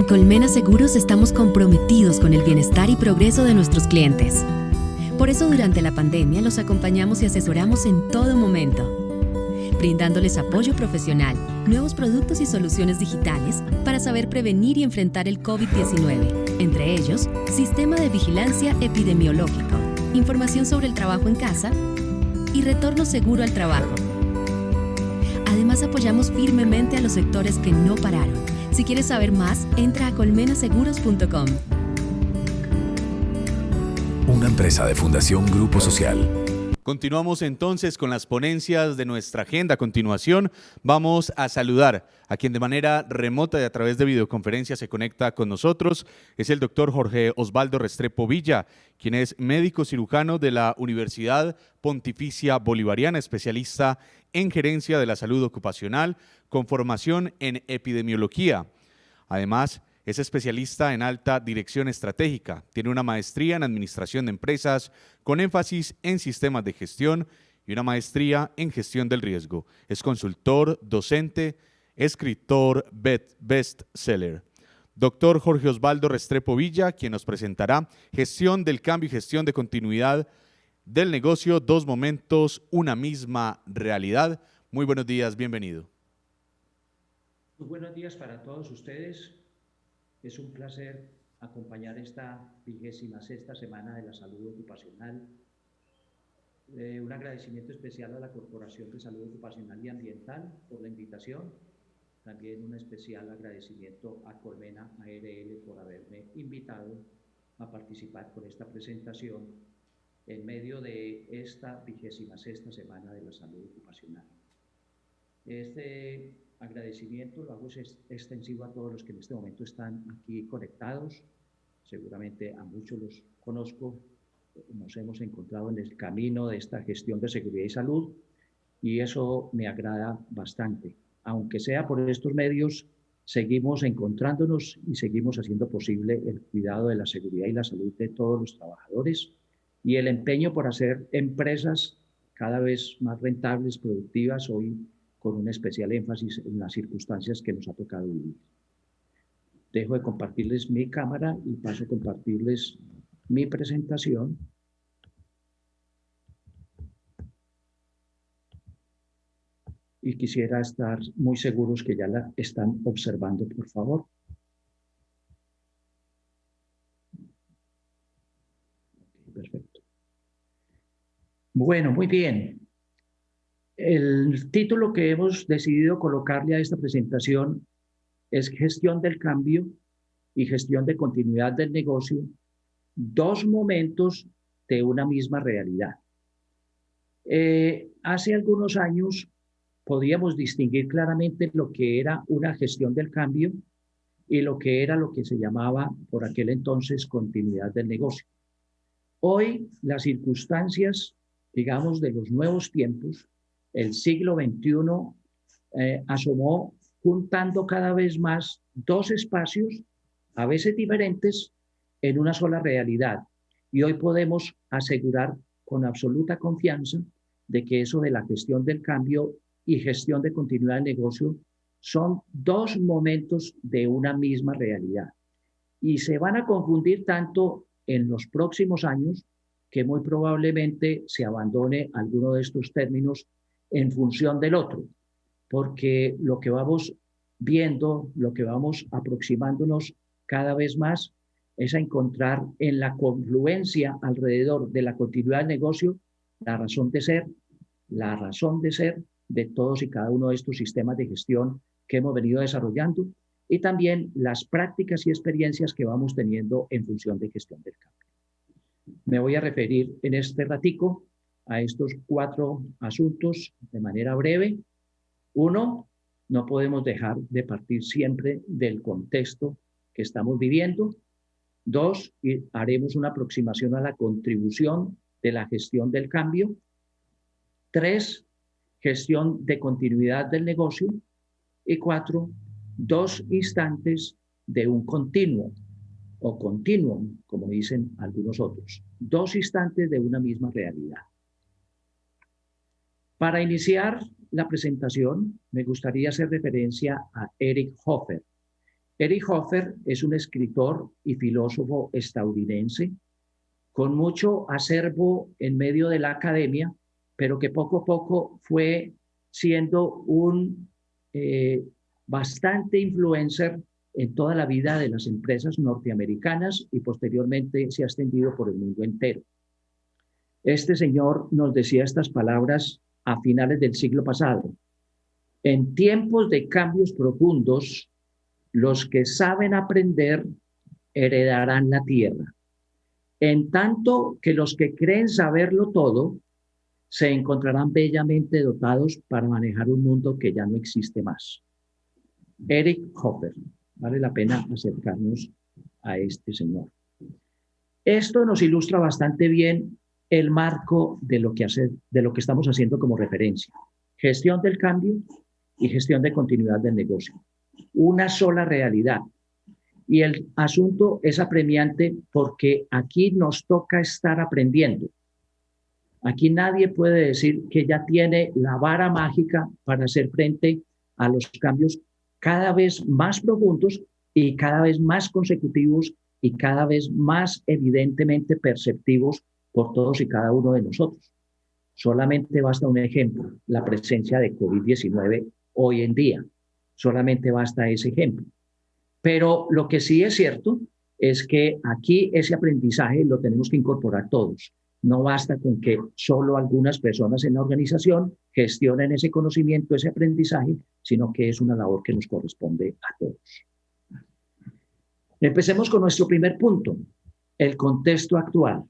Colmena Seguros estamos comprometidos con el bienestar y progreso de nuestros clientes. Por eso durante la pandemia los acompañamos y asesoramos en todo momento, brindándoles apoyo profesional, nuevos productos y soluciones digitales para saber prevenir y enfrentar el COVID-19, entre ellos, sistema de vigilancia epidemiológico, información sobre el trabajo en casa y retorno seguro al trabajo. Además, apoyamos firmemente a los sectores que no pararon. Si quieres saber más, entra a colmenaseguros.com. Una empresa de Fundación Grupo Social. Continuamos entonces con las ponencias de nuestra agenda. A continuación vamos a saludar a quien de manera remota y a través de videoconferencia se conecta con nosotros. Es el doctor Jorge Osvaldo Restrepo Villa, quien es médico cirujano de la Universidad Pontificia Bolivariana, especialista en gerencia de la salud ocupacional con formación en epidemiología. Además, es especialista en alta dirección estratégica, tiene una maestría en administración de empresas con énfasis en sistemas de gestión y una maestría en gestión del riesgo. Es consultor, docente, escritor, bestseller. Doctor Jorge Osvaldo Restrepo Villa, quien nos presentará Gestión del cambio y gestión de continuidad del negocio, dos momentos, una misma realidad. Muy buenos días, bienvenido. Muy buenos días para todos ustedes. Es un placer acompañar esta 26ª semana de la salud ocupacional. Un agradecimiento especial a la Corporación de Salud Ocupacional y Ambiental por la invitación. También un especial agradecimiento a Colmena ARL por haberme invitado a participar con esta presentación en medio de esta 26ª semana de la salud ocupacional. Este agradecimiento lo hago extensivo a todos los que en este momento están aquí conectados. Seguramente a muchos los conozco, nos hemos encontrado en el camino de esta gestión de seguridad y salud y eso me agrada bastante. Aunque sea por estos medios, seguimos encontrándonos y seguimos haciendo posible el cuidado de la seguridad y la salud de todos los trabajadores y el empeño por hacer empresas cada vez más rentables, productivas, hoy con un especial énfasis en las circunstancias que nos ha tocado vivir. Dejo de compartirles mi cámara y paso a compartirles mi presentación. Y quisiera estar muy seguros que ya la están observando, por favor. Perfecto. Bueno, muy bien. El título que hemos decidido colocarle a esta presentación es Gestión del cambio y gestión de continuidad del negocio, dos momentos de una misma realidad. Hace algunos años podíamos distinguir claramente lo que era una gestión del cambio y lo que se llamaba por aquel entonces continuidad del negocio. Hoy las circunstancias, digamos, de los nuevos tiempos, el siglo XXI asomó juntando cada vez más dos espacios, a veces diferentes, en una sola realidad. Y hoy podemos asegurar con absoluta confianza de que eso de la gestión del cambio y gestión de continuidad del negocio son dos momentos de una misma realidad. Y se van a confundir tanto en los próximos años que muy probablemente se abandone alguno de estos términos en función del otro, porque lo que vamos viendo, lo que vamos aproximándonos cada vez más es a encontrar en la confluencia alrededor de la continuidad del negocio la razón de ser de todos y cada uno de estos sistemas de gestión que hemos venido desarrollando y también las prácticas y experiencias que vamos teniendo en función de gestión del cambio. Me voy a referir en este ratico a estos cuatro asuntos de manera breve. Uno, no podemos dejar de partir siempre del contexto que estamos viviendo. Dos, haremos una aproximación a la contribución de la gestión del cambio. Tres, gestión de continuidad del negocio. Y cuatro, dos instantes de un continuo o continuum, como dicen algunos otros. Dos instantes de una misma realidad. Para iniciar la presentación, me gustaría hacer referencia a Eric Hoffer. Eric Hoffer es un escritor y filósofo estadounidense con mucho acervo en medio de la academia, pero que poco a poco fue siendo un bastante influencer en toda la vida de las empresas norteamericanas y posteriormente se ha extendido por el mundo entero. Este señor nos decía estas palabras a finales del siglo pasado. En tiempos de cambios profundos, los que saben aprender heredarán la tierra, en tanto que los que creen saberlo todo se encontrarán bellamente dotados para manejar un mundo que ya no existe más. Eric Hoffer, vale la pena acercarnos a este señor. Esto nos ilustra bastante bien el marco de lo que estamos haciendo como referencia. Gestión del cambio y gestión de continuidad del negocio. Una sola realidad. Y el asunto es apremiante porque aquí nos toca estar aprendiendo. Aquí nadie puede decir que ya tiene la vara mágica para hacer frente a los cambios cada vez más profundos y cada vez más consecutivos y cada vez más evidentemente perceptivos por todos y cada uno de nosotros. Solamente basta un ejemplo, la presencia de COVID-19 hoy en día. Solamente basta ese ejemplo. Pero lo que sí es cierto es que aquí ese aprendizaje lo tenemos que incorporar todos. No basta con que solo algunas personas en la organización gestionen ese conocimiento, ese aprendizaje, sino que es una labor que nos corresponde a todos. Empecemos con nuestro primer punto, el contexto actual.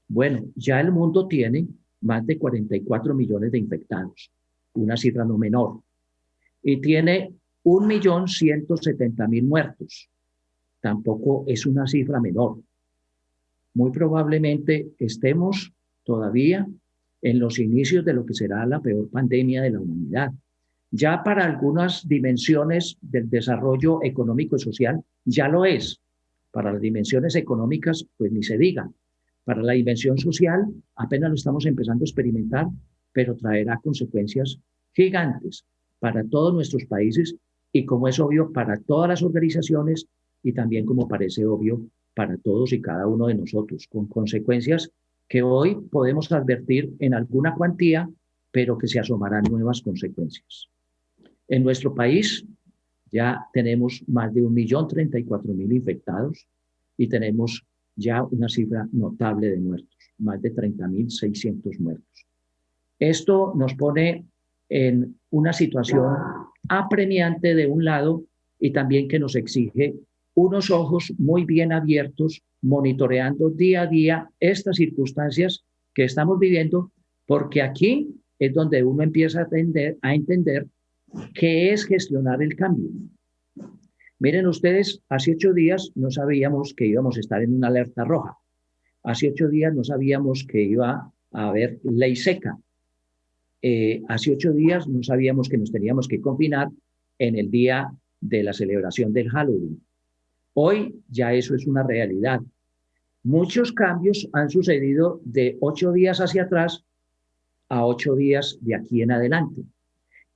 Bueno, ya el mundo tiene más de 44 millones de infectados, una cifra no menor, y tiene 1.170.000 muertos. Tampoco es una cifra menor. Muy probablemente estemos todavía en los inicios de lo que será la peor pandemia de la humanidad. Ya para algunas dimensiones del desarrollo económico y social ya lo es. Para las dimensiones económicas, pues ni se diga. Para la dimensión social apenas lo estamos empezando a experimentar, pero traerá consecuencias gigantes para todos nuestros países y, como es obvio, para todas las organizaciones y también, como parece obvio, para todos y cada uno de nosotros, con consecuencias que hoy podemos advertir en alguna cuantía, pero que se asomarán nuevas consecuencias. En nuestro país ya tenemos más de 1.034.000 infectados y tenemos ya una cifra notable de muertos, más de 30.600 muertos. Esto nos pone en una situación apremiante de un lado y también que nos exige unos ojos muy bien abiertos, monitoreando día a día estas circunstancias que estamos viviendo, porque aquí es donde uno empieza a entender qué es gestionar el cambio. Miren ustedes, hace 8 días no sabíamos que íbamos a estar en una alerta roja. Hace 8 días no sabíamos que iba a haber ley seca. Hace 8 días no sabíamos que nos teníamos que confinar en el día de la celebración del Halloween. Hoy ya eso es una realidad. Muchos cambios han sucedido de 8 días hacia atrás a 8 días de aquí en adelante.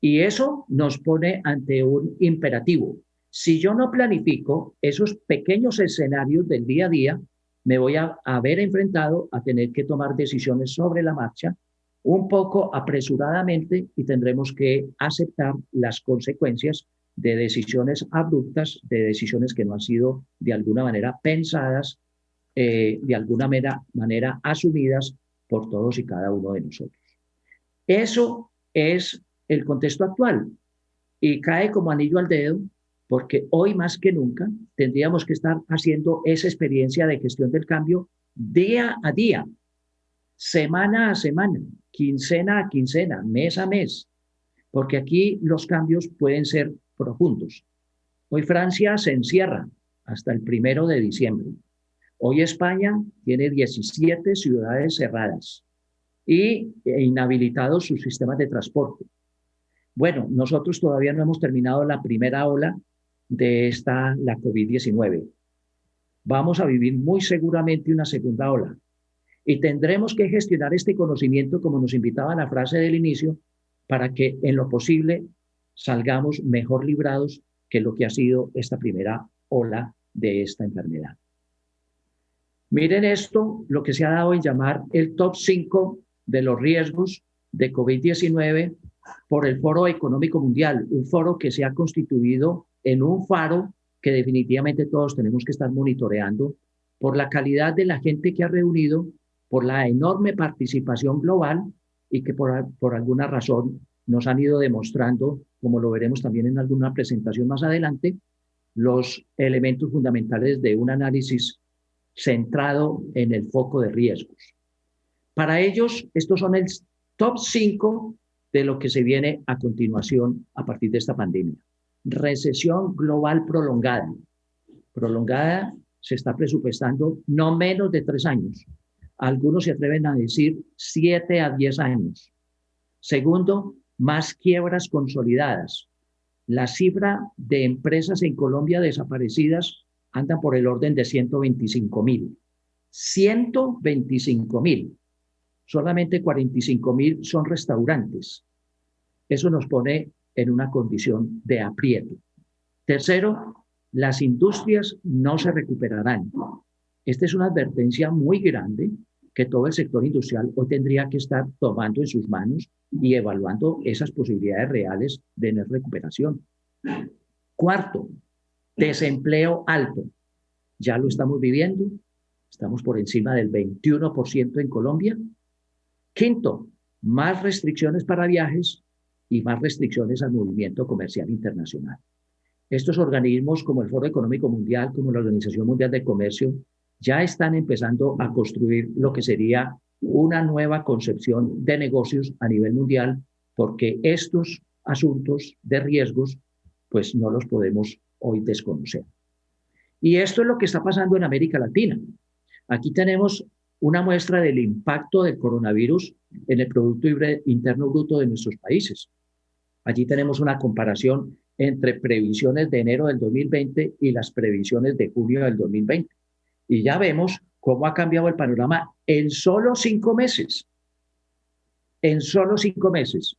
Y eso nos pone ante un imperativo. Si yo no planifico esos pequeños escenarios del día a día, me voy a ver enfrentado a tener que tomar decisiones sobre la marcha, un poco apresuradamente, y tendremos que aceptar las consecuencias de decisiones abruptas, de decisiones que no han sido de alguna manera pensadas, de alguna manera asumidas por todos y cada uno de nosotros. Eso es el contexto actual y cae como anillo al dedo porque hoy más que nunca tendríamos que estar haciendo esa experiencia de gestión del cambio día a día, semana a semana, quincena a quincena, mes a mes, porque aquí los cambios pueden ser profundos. Hoy Francia se encierra hasta el 1 de diciembre. Hoy España tiene 17 ciudades cerradas e inhabilitados sus sistemas de transporte. Bueno, nosotros todavía no hemos terminado la primera ola de la COVID-19. Vamos a vivir muy seguramente una segunda ola y tendremos que gestionar este conocimiento, como nos invitaba la frase del inicio, para que en lo posible salgamos mejor librados que es lo que ha sido esta primera ola de esta enfermedad. Miren esto, lo que se ha dado en llamar el top 5 de los riesgos de COVID-19 por el Foro Económico Mundial, un foro que se ha constituido en un faro que definitivamente todos tenemos que estar monitoreando por la calidad de la gente que ha reunido, por la enorme participación global y que por alguna razón nos han ido demostrando, como lo veremos también en alguna presentación más adelante, los elementos fundamentales de un análisis centrado en el foco de riesgos. Para ellos, estos son el top 5 de lo que se viene a continuación a partir de esta pandemia. Recesión global prolongada. Prolongada se está presupuestando no menos de 3 años. Algunos se atreven a decir 7 a 10 años. Segundo, más quiebras consolidadas. La cifra de empresas en Colombia desaparecidas anda por el orden de 125.000. 125.000. Solamente 45.000 son restaurantes. Eso nos pone en una condición de aprieto. Tercero, las industrias no se recuperarán. Esta es una advertencia muy grande que todo el sector industrial hoy tendría que estar tomando en sus manos y evaluando esas posibilidades reales de no recuperación. Cuarto, desempleo alto. Ya lo estamos viviendo. Estamos por encima del 21% en Colombia. Quinto, más restricciones para viajes y más restricciones al movimiento comercial internacional. Estos organismos como el Foro Económico Mundial, como la Organización Mundial de Comercio, ya están empezando a construir lo que sería una nueva concepción de negocios a nivel mundial, porque estos asuntos de riesgos, pues no los podemos hoy desconocer. Y esto es lo que está pasando en América Latina. Aquí tenemos una muestra del impacto del coronavirus en el Producto Interno Bruto de nuestros países. Allí tenemos una comparación entre previsiones de enero del 2020 y las previsiones de junio del 2020. Y ya vemos cómo ha cambiado el panorama en solo 5 meses. En solo 5 meses.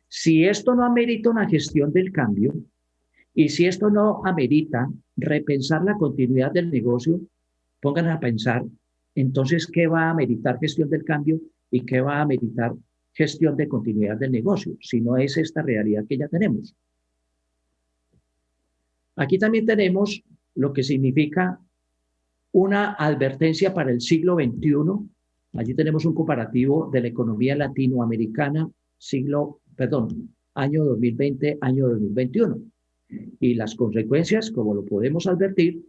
Si esto no amerita una gestión del cambio y si esto no amerita repensar la continuidad del negocio, pongan a pensar entonces qué va a ameritar gestión del cambio y qué va a ameritar gestión de continuidad del negocio, si no es esta realidad que ya tenemos. Aquí también tenemos lo que significa una advertencia para el siglo XXI. Allí tenemos un comparativo de la economía latinoamericana, año 2020, año 2021. Y las consecuencias, como lo podemos advertir,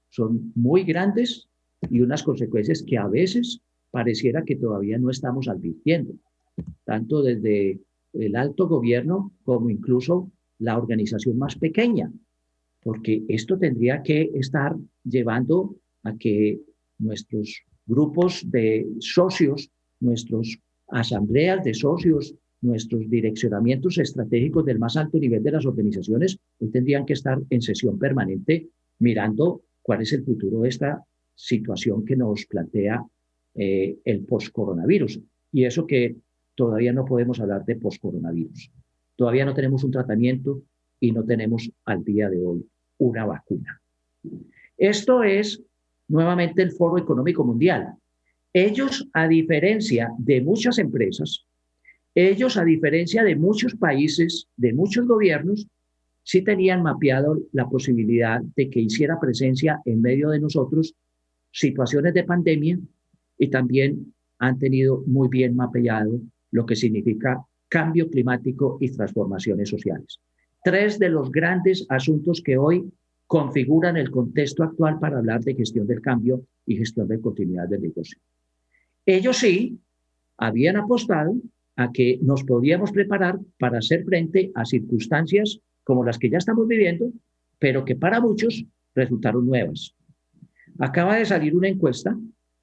son muy grandes y unas consecuencias que a veces pareciera que todavía no estamos advirtiendo, tanto desde el alto gobierno como incluso la organización más pequeña, porque esto tendría que estar llevando a que nuestros grupos de socios, nuestras asambleas de socios, nuestros direccionamientos estratégicos del más alto nivel de las organizaciones, hoy tendrían que estar en sesión permanente mirando cuál es el futuro de esta situación que nos plantea el post-coronavirus. Y eso que todavía no podemos hablar de post-coronavirus. Todavía no tenemos un tratamiento y no tenemos al día de hoy una vacuna. Esto es nuevamente el Foro Económico Mundial. Ellos, a diferencia de muchas empresas, ellos, a diferencia de muchos países, de muchos gobiernos, sí tenían mapeado la posibilidad de que hiciera presencia en medio de nosotros situaciones de pandemia y también han tenido muy bien mapeado lo que significa cambio climático y transformaciones sociales. 3 de los grandes asuntos que hoy configuran el contexto actual para hablar de gestión del cambio y gestión de continuidad del negocio. Ellos sí habían apostado a que nos podíamos preparar para hacer frente a circunstancias como las que ya estamos viviendo, pero que para muchos resultaron nuevas. Acaba de salir una encuesta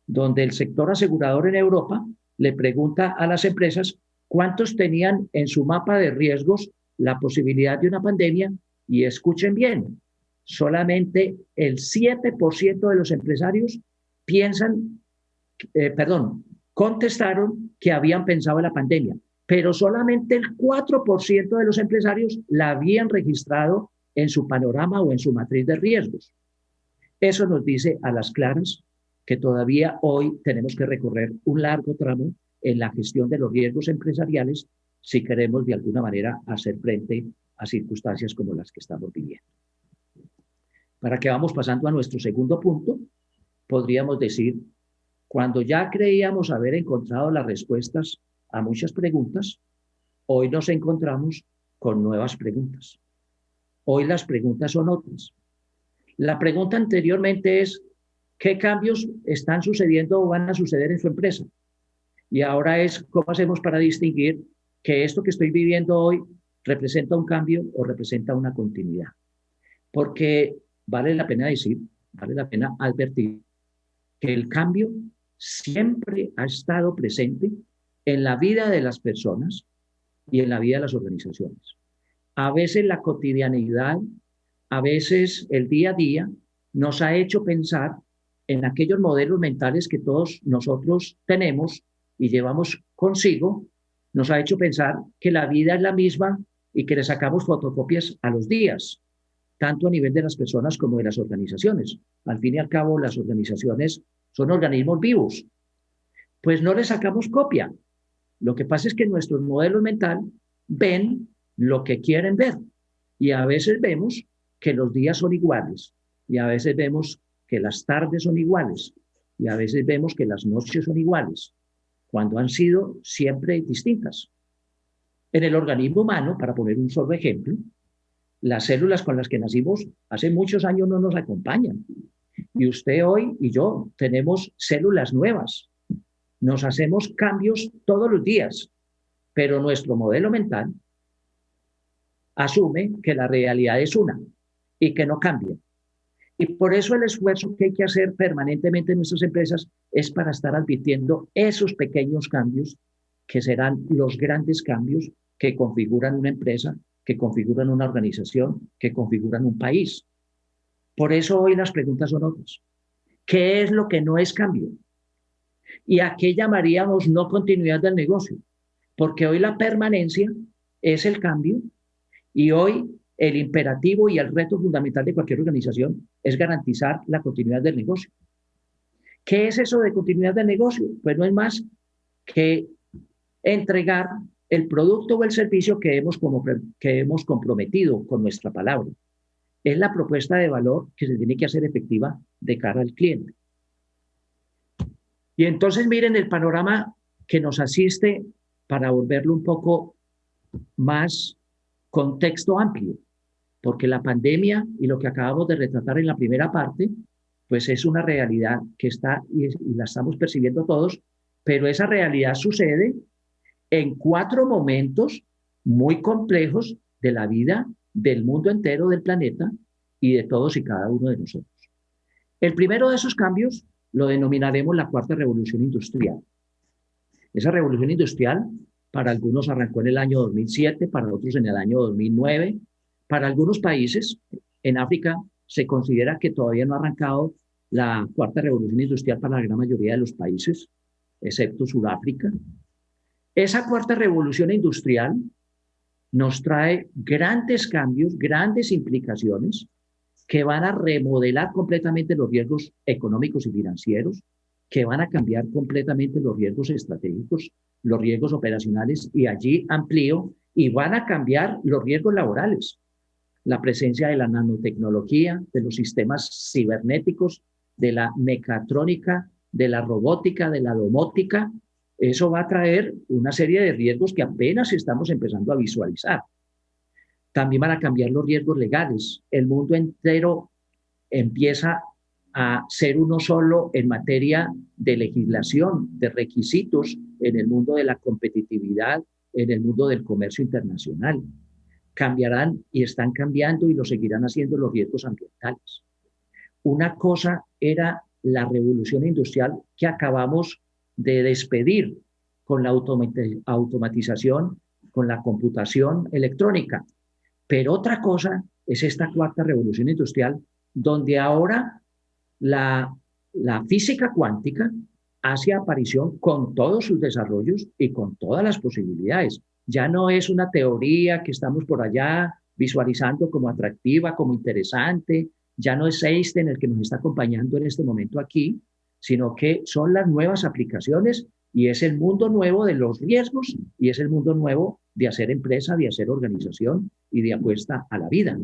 donde el sector asegurador en Europa le pregunta a las empresas cuántos tenían en su mapa de riesgos la posibilidad de una pandemia y escuchen bien, solamente el 7% de los empresarios contestaron que habían pensado en la pandemia, pero solamente el 4% de los empresarios la habían registrado en su panorama o en su matriz de riesgos. Eso nos dice a las claras que todavía hoy tenemos que recorrer un largo tramo en la gestión de los riesgos empresariales si queremos de alguna manera hacer frente a circunstancias como las que estamos viviendo. Para que vamos pasando a nuestro segundo punto, podríamos decir, cuando ya creíamos haber encontrado las respuestas a muchas preguntas, hoy nos encontramos con nuevas preguntas. Hoy las preguntas son otras. La pregunta anteriormente es, ¿qué cambios están sucediendo o van a suceder en su empresa? Y ahora es, ¿cómo hacemos para distinguir que esto que estoy viviendo hoy representa un cambio o representa una continuidad? Porque vale la pena decir, vale la pena advertir que el cambio siempre ha estado presente en la vida de las personas y en la vida de las organizaciones. A veces la cotidianidad, a veces el día a día nos ha hecho pensar en aquellos modelos mentales que todos nosotros tenemos y llevamos consigo, nos ha hecho pensar que la vida es la misma y que le sacamos fotocopias a los días, tanto a nivel de las personas como de las organizaciones. Al fin y al cabo, las organizaciones son organismos vivos. Pues no les sacamos copia. Lo que pasa es que nuestros modelos mentales ven lo que quieren ver. Y a veces vemos que los días son iguales. Y a veces vemos que las tardes son iguales. Y a veces vemos que las noches son iguales, cuando han sido siempre distintas. En el organismo humano, para poner un solo ejemplo, las células con las que nacimos hace muchos años no nos acompañan. Y usted hoy y yo tenemos células nuevas. Nos hacemos cambios todos los días, pero nuestro modelo mental asume que la realidad es una y que no cambia. Y por eso el esfuerzo que hay que hacer permanentemente en nuestras empresas es para estar advirtiendo esos pequeños cambios que serán los grandes cambios que configuran una empresa, que configuran una organización, que configuran un país. Por eso hoy las preguntas son otras. ¿Qué es lo que no es cambio? ¿Y a qué llamaríamos no continuidad del negocio? Porque hoy la permanencia es el cambio y hoy el imperativo y el reto fundamental de cualquier organización es garantizar la continuidad del negocio. ¿Qué es eso de continuidad del negocio? Pues no es más que entregar el producto o el servicio que hemos comprometido con nuestra palabra. Es la propuesta de valor que se tiene que hacer efectiva de cara al cliente. Y entonces miren el panorama que nos asiste para volverlo un poco más contexto amplio, porque la pandemia y lo que acabamos de retratar en la primera parte, pues es una realidad que está y la estamos percibiendo todos, pero esa realidad sucede en 4 momentos muy complejos de la vida del mundo entero, del planeta y de todos y cada uno de nosotros. El primero de esos cambios lo denominaremos la cuarta revolución industrial. Esa revolución industrial para algunos arrancó en el año 2007, para otros en el año 2009. Para algunos países, en África, se considera que todavía no ha arrancado la cuarta revolución industrial para la gran mayoría de los países, excepto Sudáfrica. Esa cuarta revolución industrial nos trae grandes cambios, grandes implicaciones que van a remodelar completamente los riesgos económicos y financieros, que van a cambiar completamente los riesgos estratégicos, los riesgos operacionales, y allí amplío, y van a cambiar los riesgos laborales. La presencia de la nanotecnología, de los sistemas cibernéticos, de la mecatrónica, de la robótica, de la domótica, eso va a traer una serie de riesgos que apenas estamos empezando a visualizar. También van a cambiar los riesgos legales. El mundo entero empieza a ser uno solo en materia de legislación, de requisitos en el mundo de la competitividad, en el mundo del comercio internacional. Cambiarán y están cambiando y lo seguirán haciendo los riesgos ambientales. Una cosa era la revolución industrial que acabamos de despedir con la automatización, con la computación electrónica. Pero otra cosa es esta cuarta revolución industrial, donde ahora la física cuántica hace aparición con todos sus desarrollos y con todas las posibilidades. Ya no es una teoría que estamos por allá visualizando como atractiva, como interesante. Ya no es Einstein el que nos está acompañando en este momento aquí, sino que son las nuevas aplicaciones y es el mundo nuevo de los riesgos y es el mundo nuevo de hacer empresa, de hacer organización y de apuesta a la vida.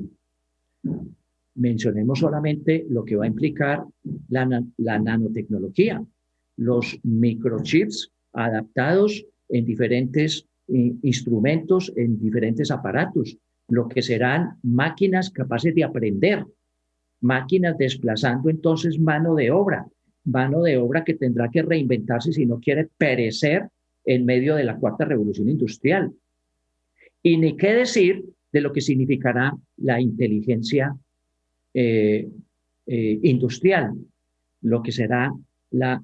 Mencionemos solamente lo que va a implicar la nanotecnología, los microchips adaptados en diferentes instrumentos, en diferentes aparatos, lo que serán máquinas capaces de aprender, máquinas desplazando entonces mano de obra que tendrá que reinventarse si no quiere perecer en medio de la cuarta revolución industrial. Y ni qué decir de lo que significará la inteligencia industrial, lo que será la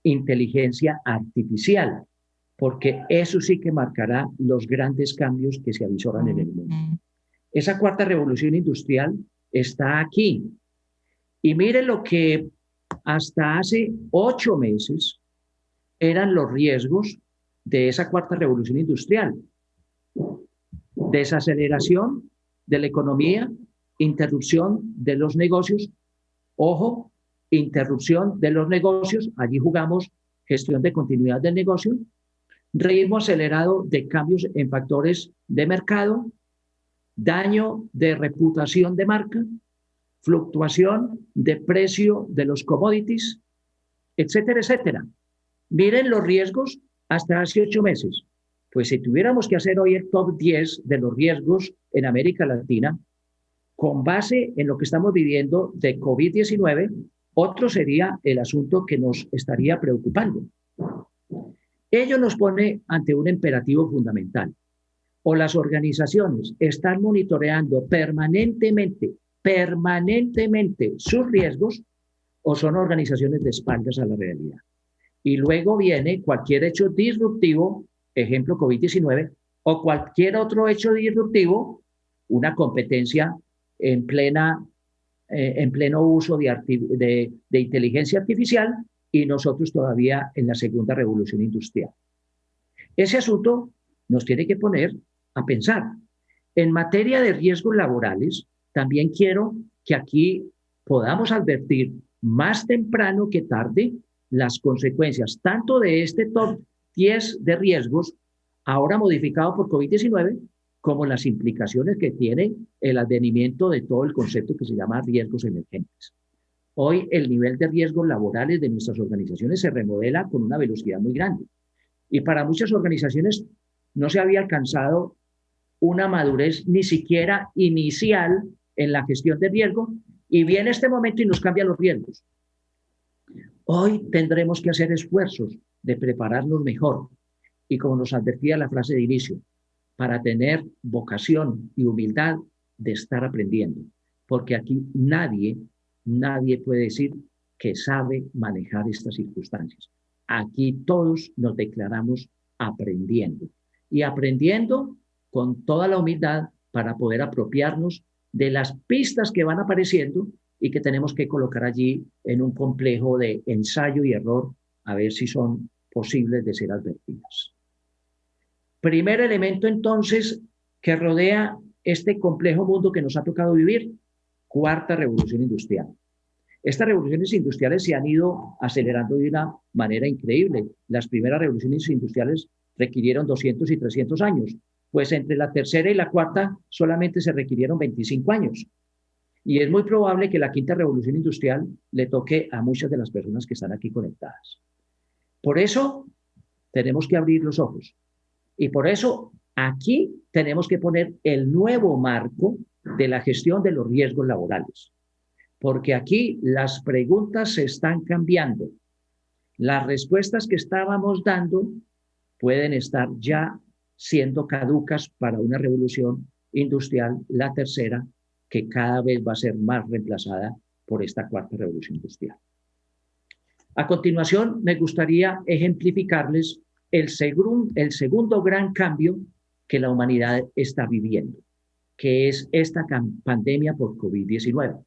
inteligencia artificial, porque eso sí que marcará los grandes cambios que se avisoran en el mundo. Esa cuarta revolución industrial está aquí. Y miren lo que hasta hace 8 meses eran los riesgos de esa cuarta revolución industrial. Desaceleración de la economía, interrupción de los negocios. Ojo, interrupción de los negocios, allí jugamos gestión de continuidad del negocio, ritmo acelerado de cambios en factores de mercado, daño de reputación de marca, fluctuación de precio de los commodities, etcétera, etcétera. Miren los riesgos hasta hace 8 meses. Pues si tuviéramos que hacer hoy el top 10 de los riesgos en América Latina, con base en lo que estamos viviendo de COVID-19, otro sería el asunto que nos estaría preocupando. Ello nos pone ante un imperativo fundamental. O las organizaciones están monitoreando permanentemente sus riesgos, o son organizaciones de espaldas a la realidad. Y luego viene cualquier hecho disruptivo, ejemplo COVID-19, o cualquier otro hecho disruptivo, una competencia en pleno uso de inteligencia artificial y nosotros todavía en la segunda revolución industrial. Ese asunto nos tiene que poner a pensar. En materia de riesgos laborales, también quiero que aquí podamos advertir más temprano que tarde las consecuencias tanto de este top 10 de riesgos, ahora modificado por COVID-19, como las implicaciones que tiene el advenimiento de todo el concepto que se llama riesgos emergentes. Hoy el nivel de riesgos laborales de nuestras organizaciones se remodela con una velocidad muy grande. Y para muchas organizaciones no se había alcanzado una madurez ni siquiera inicial en la gestión de riesgo, y viene este momento y nos cambia los riesgos. Hoy tendremos que hacer esfuerzos de prepararnos mejor, y como nos advertía la frase de inicio, para tener vocación y humildad de estar aprendiendo, porque aquí nadie puede decir que sabe manejar estas circunstancias. Aquí todos nos declaramos aprendiendo, y aprendiendo con toda la humildad para poder apropiarnos de las pistas que van apareciendo y que tenemos que colocar allí en un complejo de ensayo y error a ver si son posibles de ser advertidas. Primer elemento entonces que rodea este complejo mundo que nos ha tocado vivir, cuarta revolución industrial. Estas revoluciones industriales se han ido acelerando de una manera increíble. Las primeras revoluciones industriales requirieron 200 y 300 años. Pues entre la tercera y la cuarta solamente se requirieron 25 años. Y es muy probable que la quinta revolución industrial le toque a muchas de las personas que están aquí conectadas. Por eso tenemos que abrir los ojos. Y por eso aquí tenemos que poner el nuevo marco de la gestión de los riesgos laborales. Porque aquí las preguntas se están cambiando. Las respuestas que estábamos dando pueden estar ya siendo caducas para una revolución industrial, la tercera, que cada vez va a ser más reemplazada por esta cuarta revolución industrial. A continuación, me gustaría ejemplificarles el segundo gran cambio que la humanidad está viviendo, que es esta pandemia por COVID-19.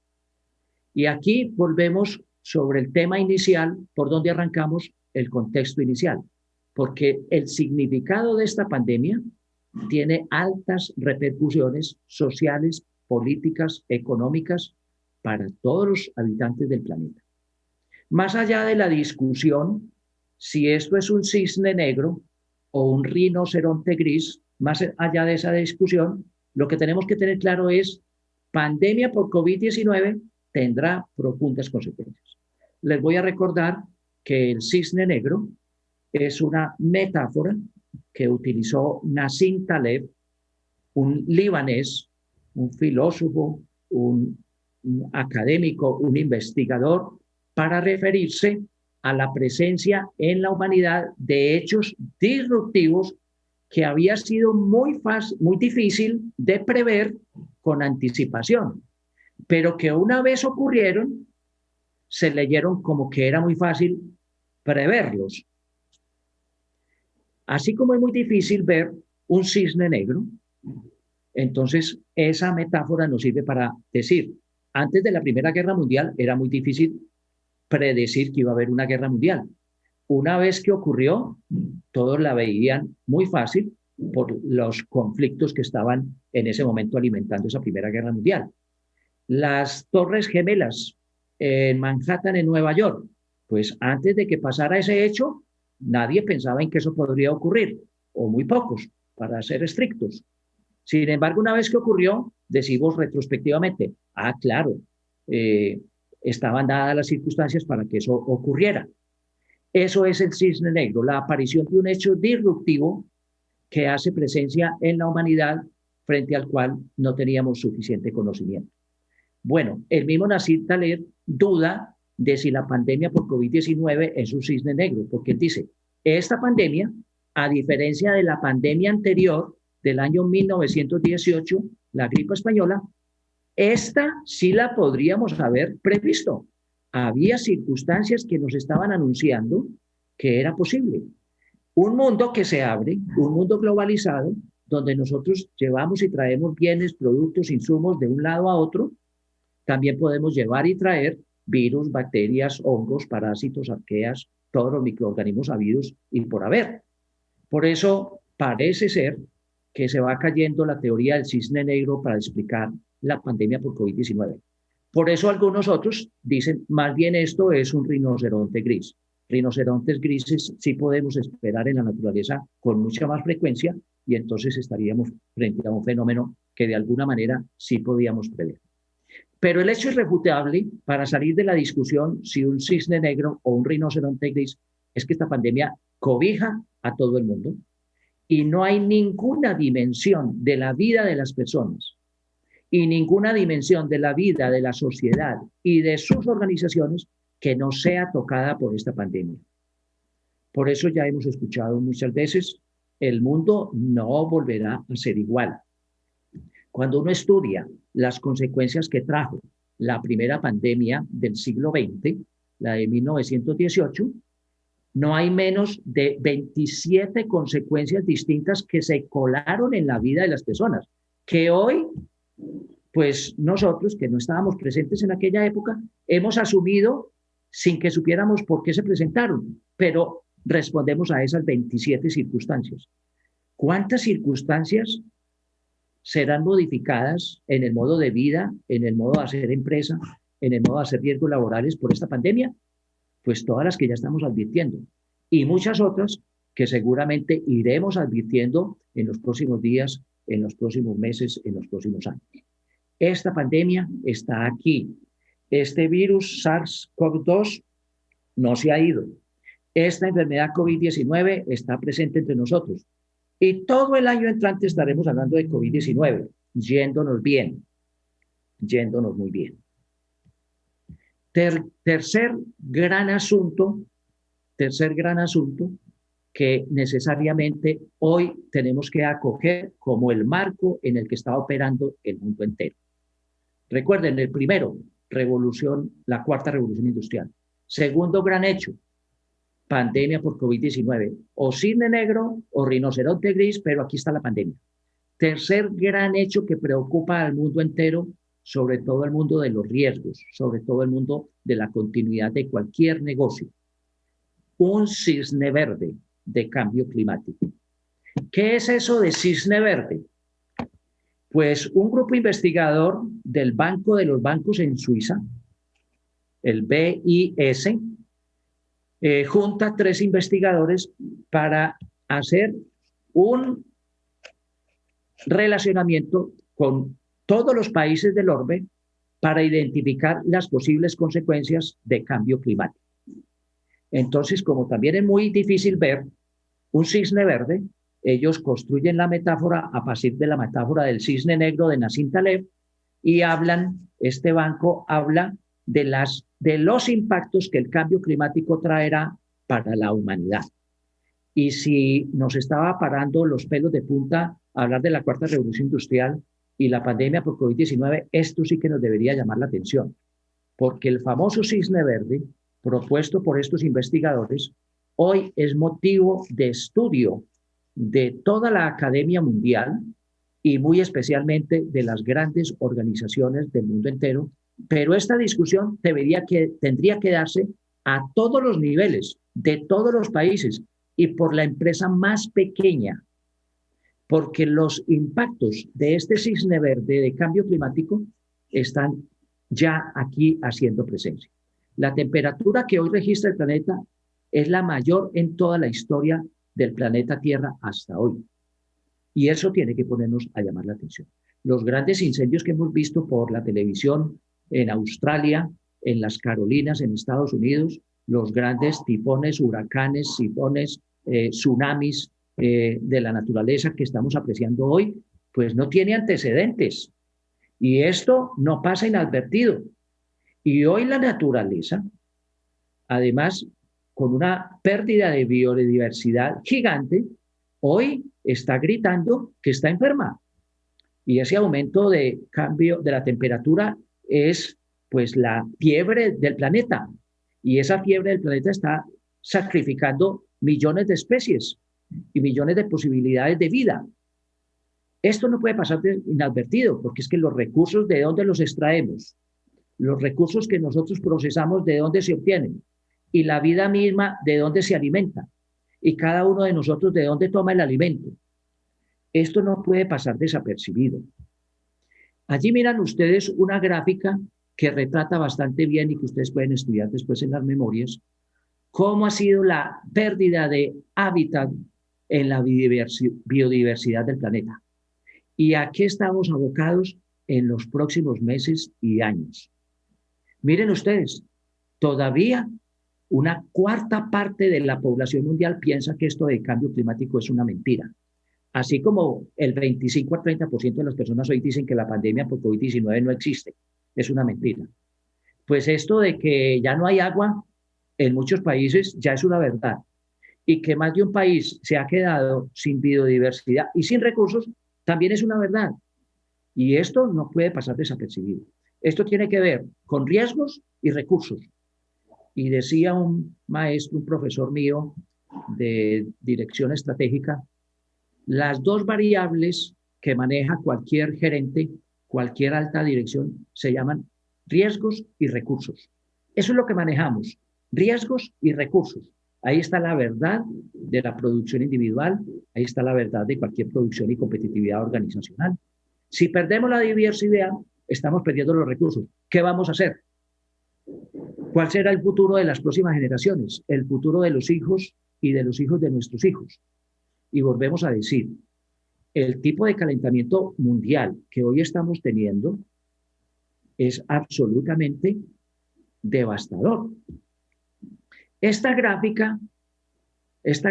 Y aquí volvemos sobre el tema inicial, por donde arrancamos el contexto inicial, porque el significado de esta pandemia tiene altas repercusiones sociales, políticas, económicas para todos los habitantes del planeta. Más allá de la discusión si esto es un cisne negro o un rinoceronte gris, más allá de esa discusión, lo que tenemos que tener claro es, pandemia por COVID-19 tendrá profundas consecuencias. Les voy a recordar que el cisne negro es una metáfora que utilizó Nassim Taleb, un libanés, un filósofo, un académico, un investigador, para referirse a la presencia en la humanidad de hechos disruptivos que había sido muy difícil de prever con anticipación, pero que una vez ocurrieron, se leyeron como que era muy fácil preverlos. Así como es muy difícil ver un cisne negro, entonces esa metáfora nos sirve para decir, antes de la Primera Guerra Mundial era muy difícil predecir que iba a haber una guerra mundial. Una vez que ocurrió, todos la veían muy fácil por los conflictos que estaban en ese momento alimentando esa Primera Guerra Mundial. Las Torres Gemelas en Manhattan, en Nueva York, pues antes de que pasara ese hecho, nadie pensaba en que eso podría ocurrir, o muy pocos, para ser estrictos. Sin embargo, una vez que ocurrió, decimos retrospectivamente, claro, estaban dadas las circunstancias para que eso ocurriera. Eso es el cisne negro, la aparición de un hecho disruptivo que hace presencia en la humanidad frente al cual no teníamos suficiente conocimiento. Bueno, el mismo Nassim Taleb duda de si la pandemia por COVID-19 es un cisne negro, porque él dice, esta pandemia, a diferencia de la pandemia anterior del año 1918, la gripe española, esta sí la podríamos haber previsto. Había circunstancias que nos estaban anunciando que era posible. Un mundo que se abre, un mundo globalizado, donde nosotros llevamos y traemos bienes, productos, insumos de un lado a otro, también podemos llevar y traer virus, bacterias, hongos, parásitos, arqueas, todos los microorganismos habidos y por haber. Por eso parece ser que se va cayendo la teoría del cisne negro para explicar la pandemia por COVID-19. Por eso algunos otros dicen, más bien esto es un rinoceronte gris. Rinocerontes grises sí podemos esperar en la naturaleza con mucha más frecuencia y entonces estaríamos frente a un fenómeno que de alguna manera sí podíamos prever. Pero el hecho irrefutable para salir de la discusión si un cisne negro o un rinoceronte gris es que esta pandemia cobija a todo el mundo y no hay ninguna dimensión de la vida de las personas y ninguna dimensión de la vida de la sociedad y de sus organizaciones que no sea tocada por esta pandemia. Por eso ya hemos escuchado muchas veces, el mundo no volverá a ser igual. Cuando uno estudia las consecuencias que trajo la primera pandemia del siglo XX, la de 1918, no hay menos de 27 consecuencias distintas que se colaron en la vida de las personas, que hoy, pues nosotros que no estábamos presentes en aquella época, hemos asumido sin que supiéramos por qué se presentaron, pero respondemos a esas 27 circunstancias. ¿Cuántas circunstancias serán modificadas en el modo de vida, en el modo de hacer empresa, en el modo de hacer riesgos laborales por esta pandemia? Pues todas las que ya estamos advirtiendo y muchas otras que seguramente iremos advirtiendo en los próximos días, en los próximos meses, en los próximos años. Esta pandemia está aquí. Este virus SARS-CoV-2 no se ha ido. Esta enfermedad COVID-19 está presente entre nosotros. Y todo el año entrante estaremos hablando de COVID-19, yéndonos bien, yéndonos muy bien. Tercer gran asunto que necesariamente hoy tenemos que acoger como el marco en el que está operando el mundo entero. Recuerden, el primero, la cuarta revolución industrial. Segundo gran hecho, pandemia por COVID-19, o cisne negro o rinoceronte gris, pero aquí está la pandemia. Tercer gran hecho que preocupa al mundo entero, sobre todo el mundo de los riesgos, sobre todo el mundo de la continuidad de cualquier negocio. Un cisne verde de cambio climático. ¿Qué es eso de cisne verde? Pues un grupo investigador del Banco de los Bancos en Suiza, el BIS, junta 3 investigadores para hacer un relacionamiento con todos los países del orbe para identificar las posibles consecuencias de cambio climático. Entonces, como también es muy difícil ver un cisne verde, ellos construyen la metáfora a partir de la metáfora del cisne negro de Nassim Taleb y este banco habla de los impactos que el cambio climático traerá para la humanidad. Y si nos estaba parando los pelos de punta a hablar de la cuarta revolución industrial y la pandemia por COVID-19, esto sí que nos debería llamar la atención, porque el famoso cisne verde propuesto por estos investigadores hoy es motivo de estudio de toda la academia mundial y muy especialmente de las grandes organizaciones del mundo entero, pero esta discusión tendría que darse a todos los niveles, de todos los países y por la empresa más pequeña, porque los impactos de este cisne verde de cambio climático están ya aquí haciendo presencia. La temperatura que hoy registra el planeta es la mayor en toda la historia del planeta Tierra hasta hoy. Y eso tiene que ponernos a llamar la atención. Los grandes incendios que hemos visto por la televisión en Australia, en las Carolinas, en Estados Unidos, los grandes tifones, huracanes, sifones, tsunamis de la naturaleza que estamos apreciando hoy, pues no tiene antecedentes. Y esto no pasa inadvertido. Y hoy la naturaleza, además, con una pérdida de biodiversidad gigante, hoy está gritando que está enferma. Y ese aumento de cambio de la temperatura es pues la fiebre del planeta. Y esa fiebre del planeta está sacrificando millones de especies y millones de posibilidades de vida. Esto no puede pasar inadvertido, porque es que los recursos, ¿de dónde los extraemos? Los recursos que nosotros procesamos, ¿de dónde se obtienen? Y la vida misma, ¿de dónde se alimenta? Y cada uno de nosotros, ¿de dónde toma el alimento? Esto no puede pasar desapercibido. Allí miran ustedes una gráfica que retrata bastante bien y que ustedes pueden estudiar después en las memorias, cómo ha sido la pérdida de hábitat en la biodiversidad del planeta. ¿Y a qué estamos abocados en los próximos meses y años? Miren ustedes, todavía una cuarta parte de la población mundial piensa que esto del cambio climático es una mentira. Así como el 25 a 30% de las personas hoy dicen que la pandemia por COVID-19 no existe, es una mentira. Pues esto de que ya no hay agua en muchos países ya es una verdad. Y que más de un país se ha quedado sin biodiversidad y sin recursos también es una verdad. Y esto no puede pasar desapercibido. Esto tiene que ver con riesgos y recursos. Y decía un maestro, un profesor mío de dirección estratégica, las dos variables que maneja cualquier gerente, cualquier alta dirección, se llaman riesgos y recursos. Eso es lo que manejamos, riesgos y recursos. Ahí está la verdad de la producción individual, ahí está la verdad de cualquier producción y competitividad organizacional. Si perdemos la diversidad, estamos perdiendo los recursos. ¿Qué vamos a hacer? ¿Cuál será el futuro de las próximas generaciones? El futuro de los hijos y de los hijos de nuestros hijos. Y volvemos a decir, el tipo de calentamiento mundial que hoy estamos teniendo es absolutamente devastador. Esta gráfica es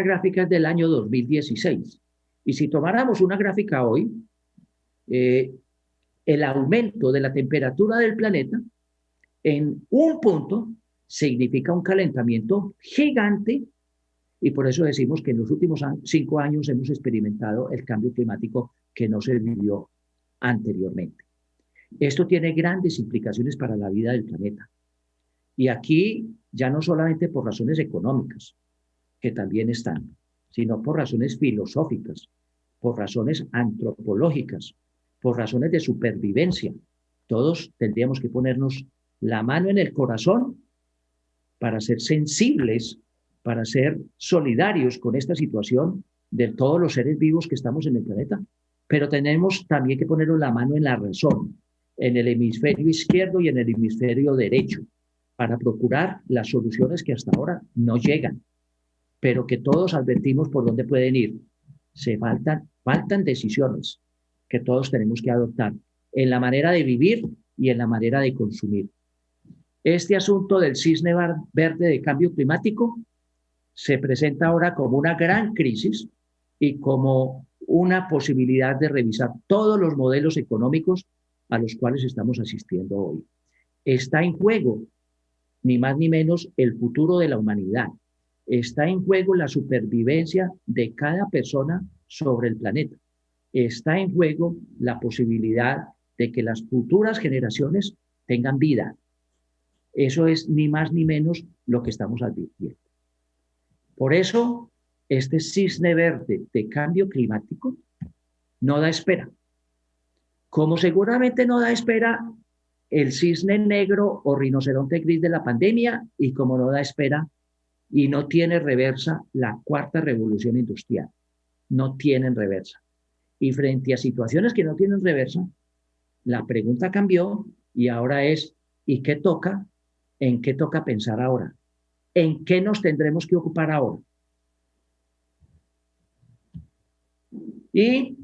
del año 2016. Y si tomáramos una gráfica hoy, el aumento de la temperatura del planeta en un punto significa un calentamiento gigante y por eso decimos que en los últimos 5 años hemos experimentado el cambio climático que no se vivió anteriormente. Esto tiene grandes implicaciones para la vida del planeta. Y aquí ya no solamente por razones económicas, que también están, sino por razones filosóficas, por razones antropológicas, por razones de supervivencia. Todos tendríamos que ponernos la mano en el corazón para ser sensibles, para ser solidarios con esta situación de todos los seres vivos que estamos en el planeta, pero tenemos también que ponernos la mano en la razón, en el hemisferio izquierdo y en el hemisferio derecho, para procurar las soluciones que hasta ahora no llegan, pero que todos advertimos por dónde pueden ir. Faltan decisiones que todos tenemos que adoptar en la manera de vivir y en la manera de consumir. Este asunto del cisne verde de cambio climático se presenta ahora como una gran crisis y como una posibilidad de revisar todos los modelos económicos a los cuales estamos asistiendo hoy. Está en juego, ni más ni menos, el futuro de la humanidad. Está en juego la supervivencia de cada persona sobre el planeta. Está en juego la posibilidad de que las futuras generaciones tengan vida. Eso es ni más ni menos lo que estamos advirtiendo. Por eso, este cisne verde de cambio climático no da espera. Como seguramente no da espera el cisne negro o rinoceronte gris de la pandemia, y como no da espera y no tiene reversa la cuarta revolución industrial. No tienen reversa. Y frente a situaciones que no tienen reversa, la pregunta cambió y ahora es, ¿y qué toca? ¿En qué toca pensar ahora? ¿En qué nos tendremos que ocupar ahora? Y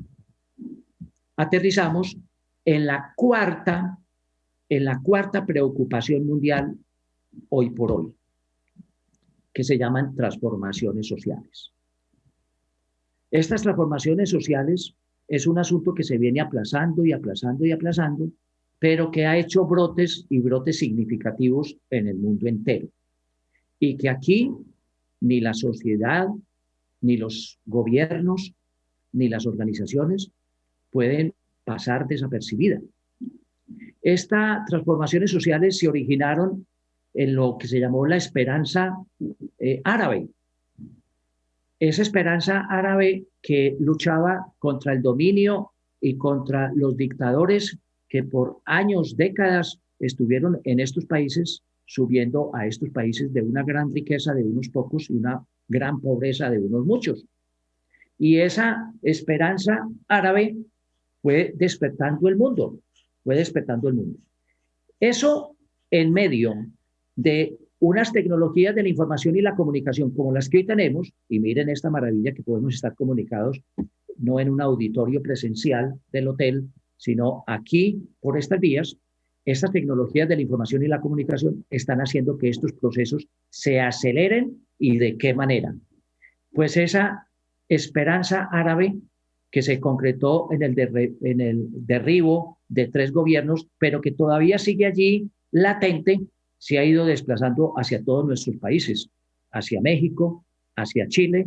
aterrizamos en la cuarta preocupación mundial hoy por hoy, que se llaman transformaciones sociales. Estas transformaciones sociales es un asunto que se viene aplazando y aplazando y aplazando, pero que ha hecho brotes y brotes significativos en el mundo entero. Y que aquí ni la sociedad, ni los gobiernos, ni las organizaciones pueden pasar desapercibidas. Estas transformaciones sociales se originaron en lo que se llamó la esperanza árabe. Esa esperanza árabe que luchaba contra el dominio y contra los dictadores que por años, décadas, estuvieron en estos países, subiendo a estos países de una gran riqueza de unos pocos y una gran pobreza de unos muchos. Y esa esperanza árabe fue despertando el mundo, Eso en medio de unas tecnologías de la información y la comunicación como las que hoy tenemos, y miren esta maravilla que podemos estar comunicados no en un auditorio presencial del hotel, sino aquí por estas vías. Estas tecnologías de la información y la comunicación están haciendo que estos procesos se aceleren. ¿Y de qué manera? Pues esa esperanza árabe que se concretó en el derribo de 3 gobiernos, pero que todavía sigue allí latente, se ha ido desplazando hacia todos nuestros países, hacia México, hacia Chile.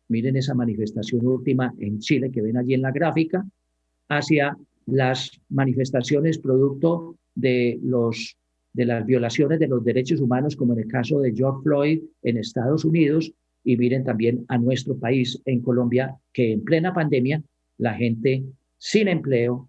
Miren esa manifestación última en Chile que ven allí en la gráfica, hacia las manifestaciones producto de las violaciones de los derechos humanos, como en el caso de George Floyd en Estados Unidos, y miren también a nuestro país, en Colombia, que en plena pandemia, la gente sin empleo,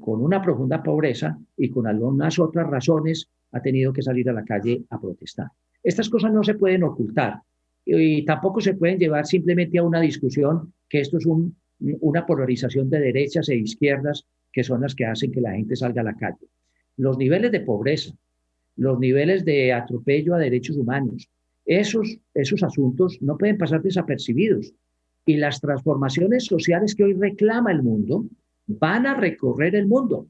con una profunda pobreza y con algunas otras razones, ha tenido que salir a la calle a protestar. Estas cosas no se pueden ocultar y tampoco se pueden llevar simplemente a una discusión que esto es una polarización de derechas e izquierdas que son las que hacen que la gente salga a la calle. Los niveles de pobreza, los niveles de atropello a derechos humanos, esos asuntos no pueden pasar desapercibidos. Y las transformaciones sociales que hoy reclama el mundo van a recorrer el mundo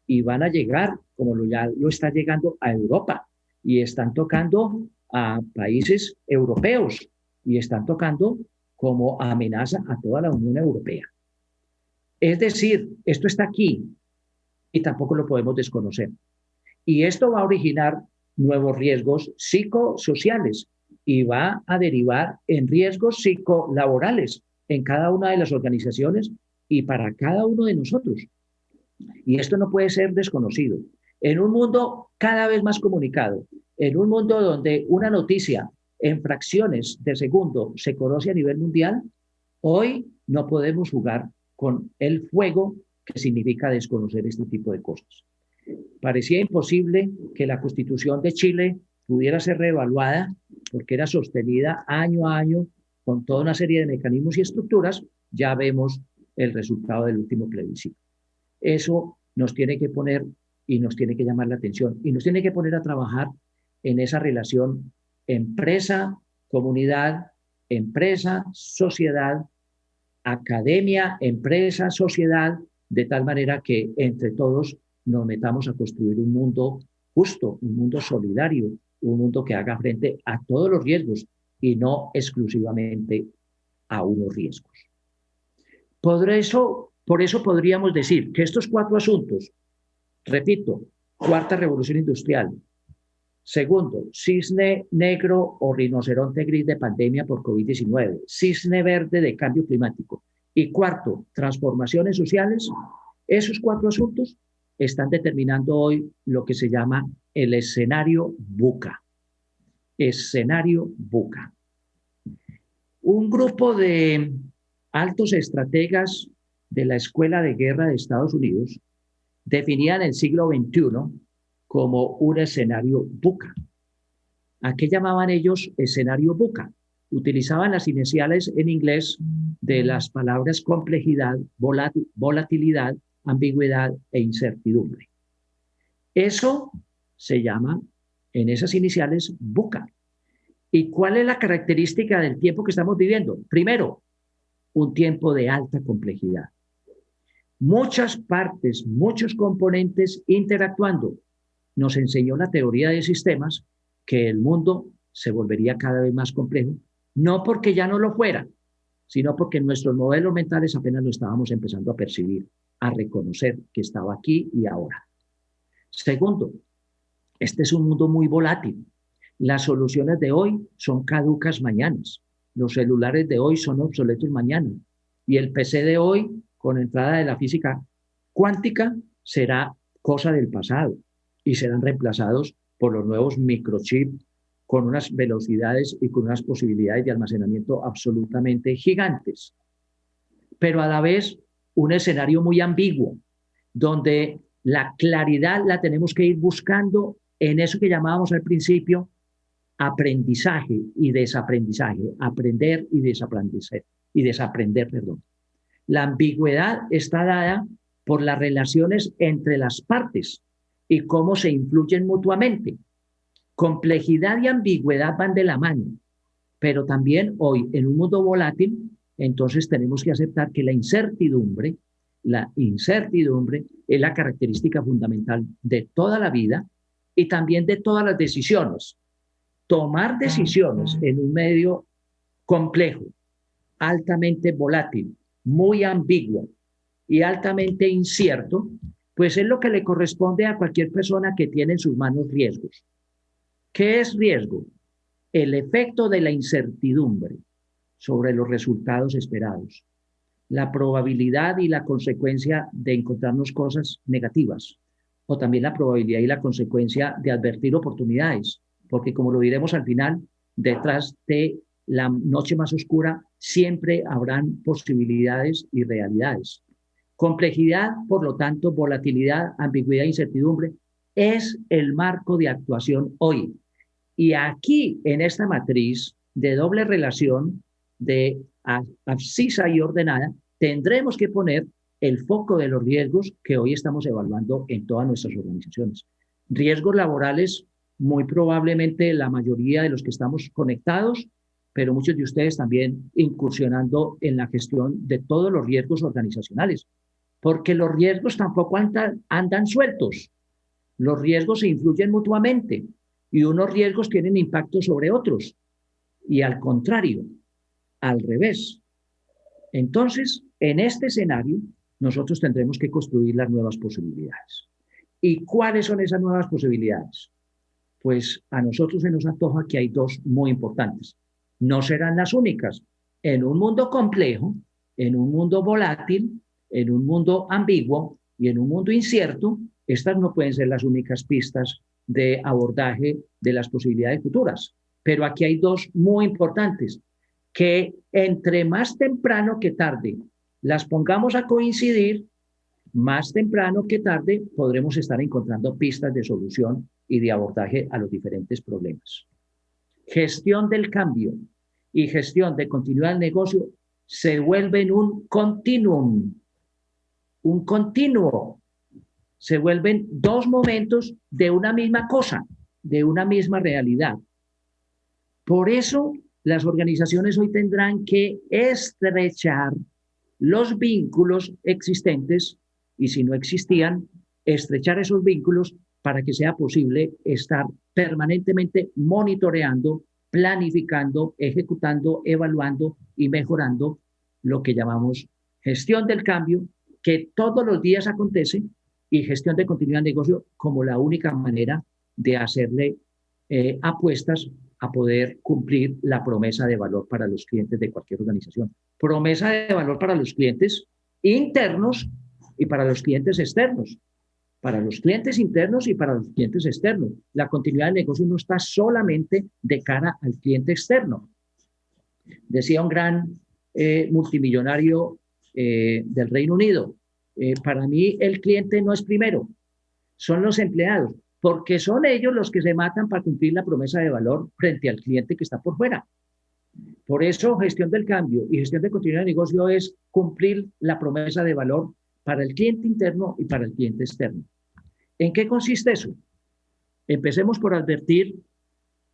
y van a llegar, como ya lo está llegando, a Europa, y están tocando a países europeos y están tocando como amenaza a toda la Unión Europea. Es decir, esto está aquí y tampoco lo podemos desconocer. Y esto va a originar nuevos riesgos psicosociales y va a derivar en riesgos psicolaborales en cada una de las organizaciones y para cada uno de nosotros. Y esto no puede ser desconocido. En un mundo cada vez más comunicado, en un mundo donde una noticia en fracciones de segundo se conoce a nivel mundial, hoy no podemos jugar con el fuego que significa desconocer este tipo de cosas. Parecía imposible que la Constitución de Chile pudiera ser reevaluada porque era sostenida año a año con toda una serie de mecanismos y estructuras, ya vemos el resultado del último plebiscito. Eso nos tiene que poner y nos tiene que llamar la atención y nos tiene que poner a trabajar en esa relación empresa-comunidad, empresa-sociedad, academia, empresa, sociedad, de tal manera que entre todos nos metamos a construir un mundo justo, un mundo solidario, un mundo que haga frente a todos los riesgos y no exclusivamente a unos riesgos. Por eso podríamos decir que estos 4 asuntos, repito, cuarta revolución industrial, segundo, cisne negro o rinoceronte gris de pandemia por COVID-19, cisne verde de cambio climático, y cuarto, transformaciones sociales, esos 4 asuntos están determinando hoy lo que se llama el escenario VUCA. Escenario VUCA. Un grupo de altos estrategas de la Escuela de Guerra de Estados Unidos definían el siglo XXI como un escenario VUCA. ¿A qué llamaban ellos escenario VUCA? Utilizaban las iniciales en inglés de las palabras complejidad, volatilidad, ambigüedad e incertidumbre. Eso se llama, en esas iniciales, VUCA. ¿Y cuál es la característica del tiempo que estamos viviendo? Primero, un tiempo de alta complejidad. Muchas partes, muchos componentes interactuando. Nos enseñó la teoría de sistemas que el mundo se volvería cada vez más complejo, no porque ya no lo fuera, sino porque nuestros modelos mentales apenas lo estábamos empezando a percibir, a reconocer que estaba aquí y ahora. Segundo, este es un mundo muy volátil. Las soluciones de hoy son caducas mañana. Los celulares de hoy son obsoletos mañana. Y el PC de hoy, con entrada de la física cuántica, será cosa del pasado y serán reemplazados por los nuevos microchips con unas velocidades y con unas posibilidades de almacenamiento absolutamente gigantes. Pero a la vez un escenario muy ambiguo, donde la claridad la tenemos que ir buscando en eso que llamábamos al principio aprendizaje y desaprendizaje, aprender y desaprender, perdón. La ambigüedad está dada por las relaciones entre las partes y cómo se influyen mutuamente. Complejidad y ambigüedad van de la mano, pero también hoy en un mundo volátil, entonces tenemos que aceptar que la incertidumbre es la característica fundamental de toda la vida y también de todas las decisiones. Tomar decisiones en un medio complejo, altamente volátil, muy ambiguo y altamente incierto, pues es lo que le corresponde a cualquier persona que tiene en sus manos riesgos. ¿Qué es riesgo? El efecto de la incertidumbre sobre los resultados esperados, la probabilidad y la consecuencia de encontrarnos cosas negativas, o también la probabilidad y la consecuencia de advertir oportunidades, porque como lo diremos al final, detrás de la noche más oscura siempre habrán posibilidades y realidades. Complejidad, por lo tanto, volatilidad, ambigüedad e incertidumbre es el marco de actuación hoy. Y aquí, en esta matriz de doble relación, de abscisa y ordenada, tendremos que poner el foco de los riesgos que hoy estamos evaluando en todas nuestras organizaciones. Riesgos laborales, muy probablemente la mayoría de los que estamos conectados, pero muchos de ustedes también incursionando en la gestión de todos los riesgos organizacionales, porque los riesgos tampoco andan sueltos. Los riesgos se influyen mutuamente y unos riesgos tienen impacto sobre otros y al contrario, al revés. Entonces, en este escenario, nosotros tendremos que construir las nuevas posibilidades. ¿Y cuáles son esas nuevas posibilidades? Pues a nosotros se nos antoja que hay 2 muy importantes. No serán las únicas. En un mundo complejo, en un mundo volátil, en un mundo ambiguo y en un mundo incierto, estas no pueden ser las únicas pistas de abordaje de las posibilidades futuras. Pero aquí hay 2 muy importantes, que entre más temprano que tarde las pongamos a coincidir, más temprano que tarde podremos estar encontrando pistas de solución y de abordaje a los diferentes problemas. Gestión del cambio. y gestión de continuidad del negocio se vuelven un continuum, un continuo. Se vuelven dos momentos de una misma cosa, de una misma realidad. Por eso las organizaciones hoy tendrán que estrechar los vínculos existentes y si no existían, estrechar esos vínculos para que sea posible estar permanentemente monitoreando, planificando, ejecutando, evaluando y mejorando lo que llamamos gestión del cambio, que todos los días acontece, y gestión de continuidad de negocio como la única manera de hacerle apuestas a poder cumplir la promesa de valor para los clientes de cualquier organización. Promesa de valor para los clientes internos y para los clientes externos. Para los clientes internos y para los clientes externos. La continuidad del negocio no está solamente de cara al cliente externo. Decía un gran multimillonario del Reino Unido, para mí el cliente no es primero, son los empleados, porque son ellos los que se matan para cumplir la promesa de valor frente al cliente que está por fuera. Por eso gestión del cambio y gestión de continuidad de negocio es cumplir la promesa de valor para el cliente interno y para el cliente externo. ¿En qué consiste eso? Empecemos por advertir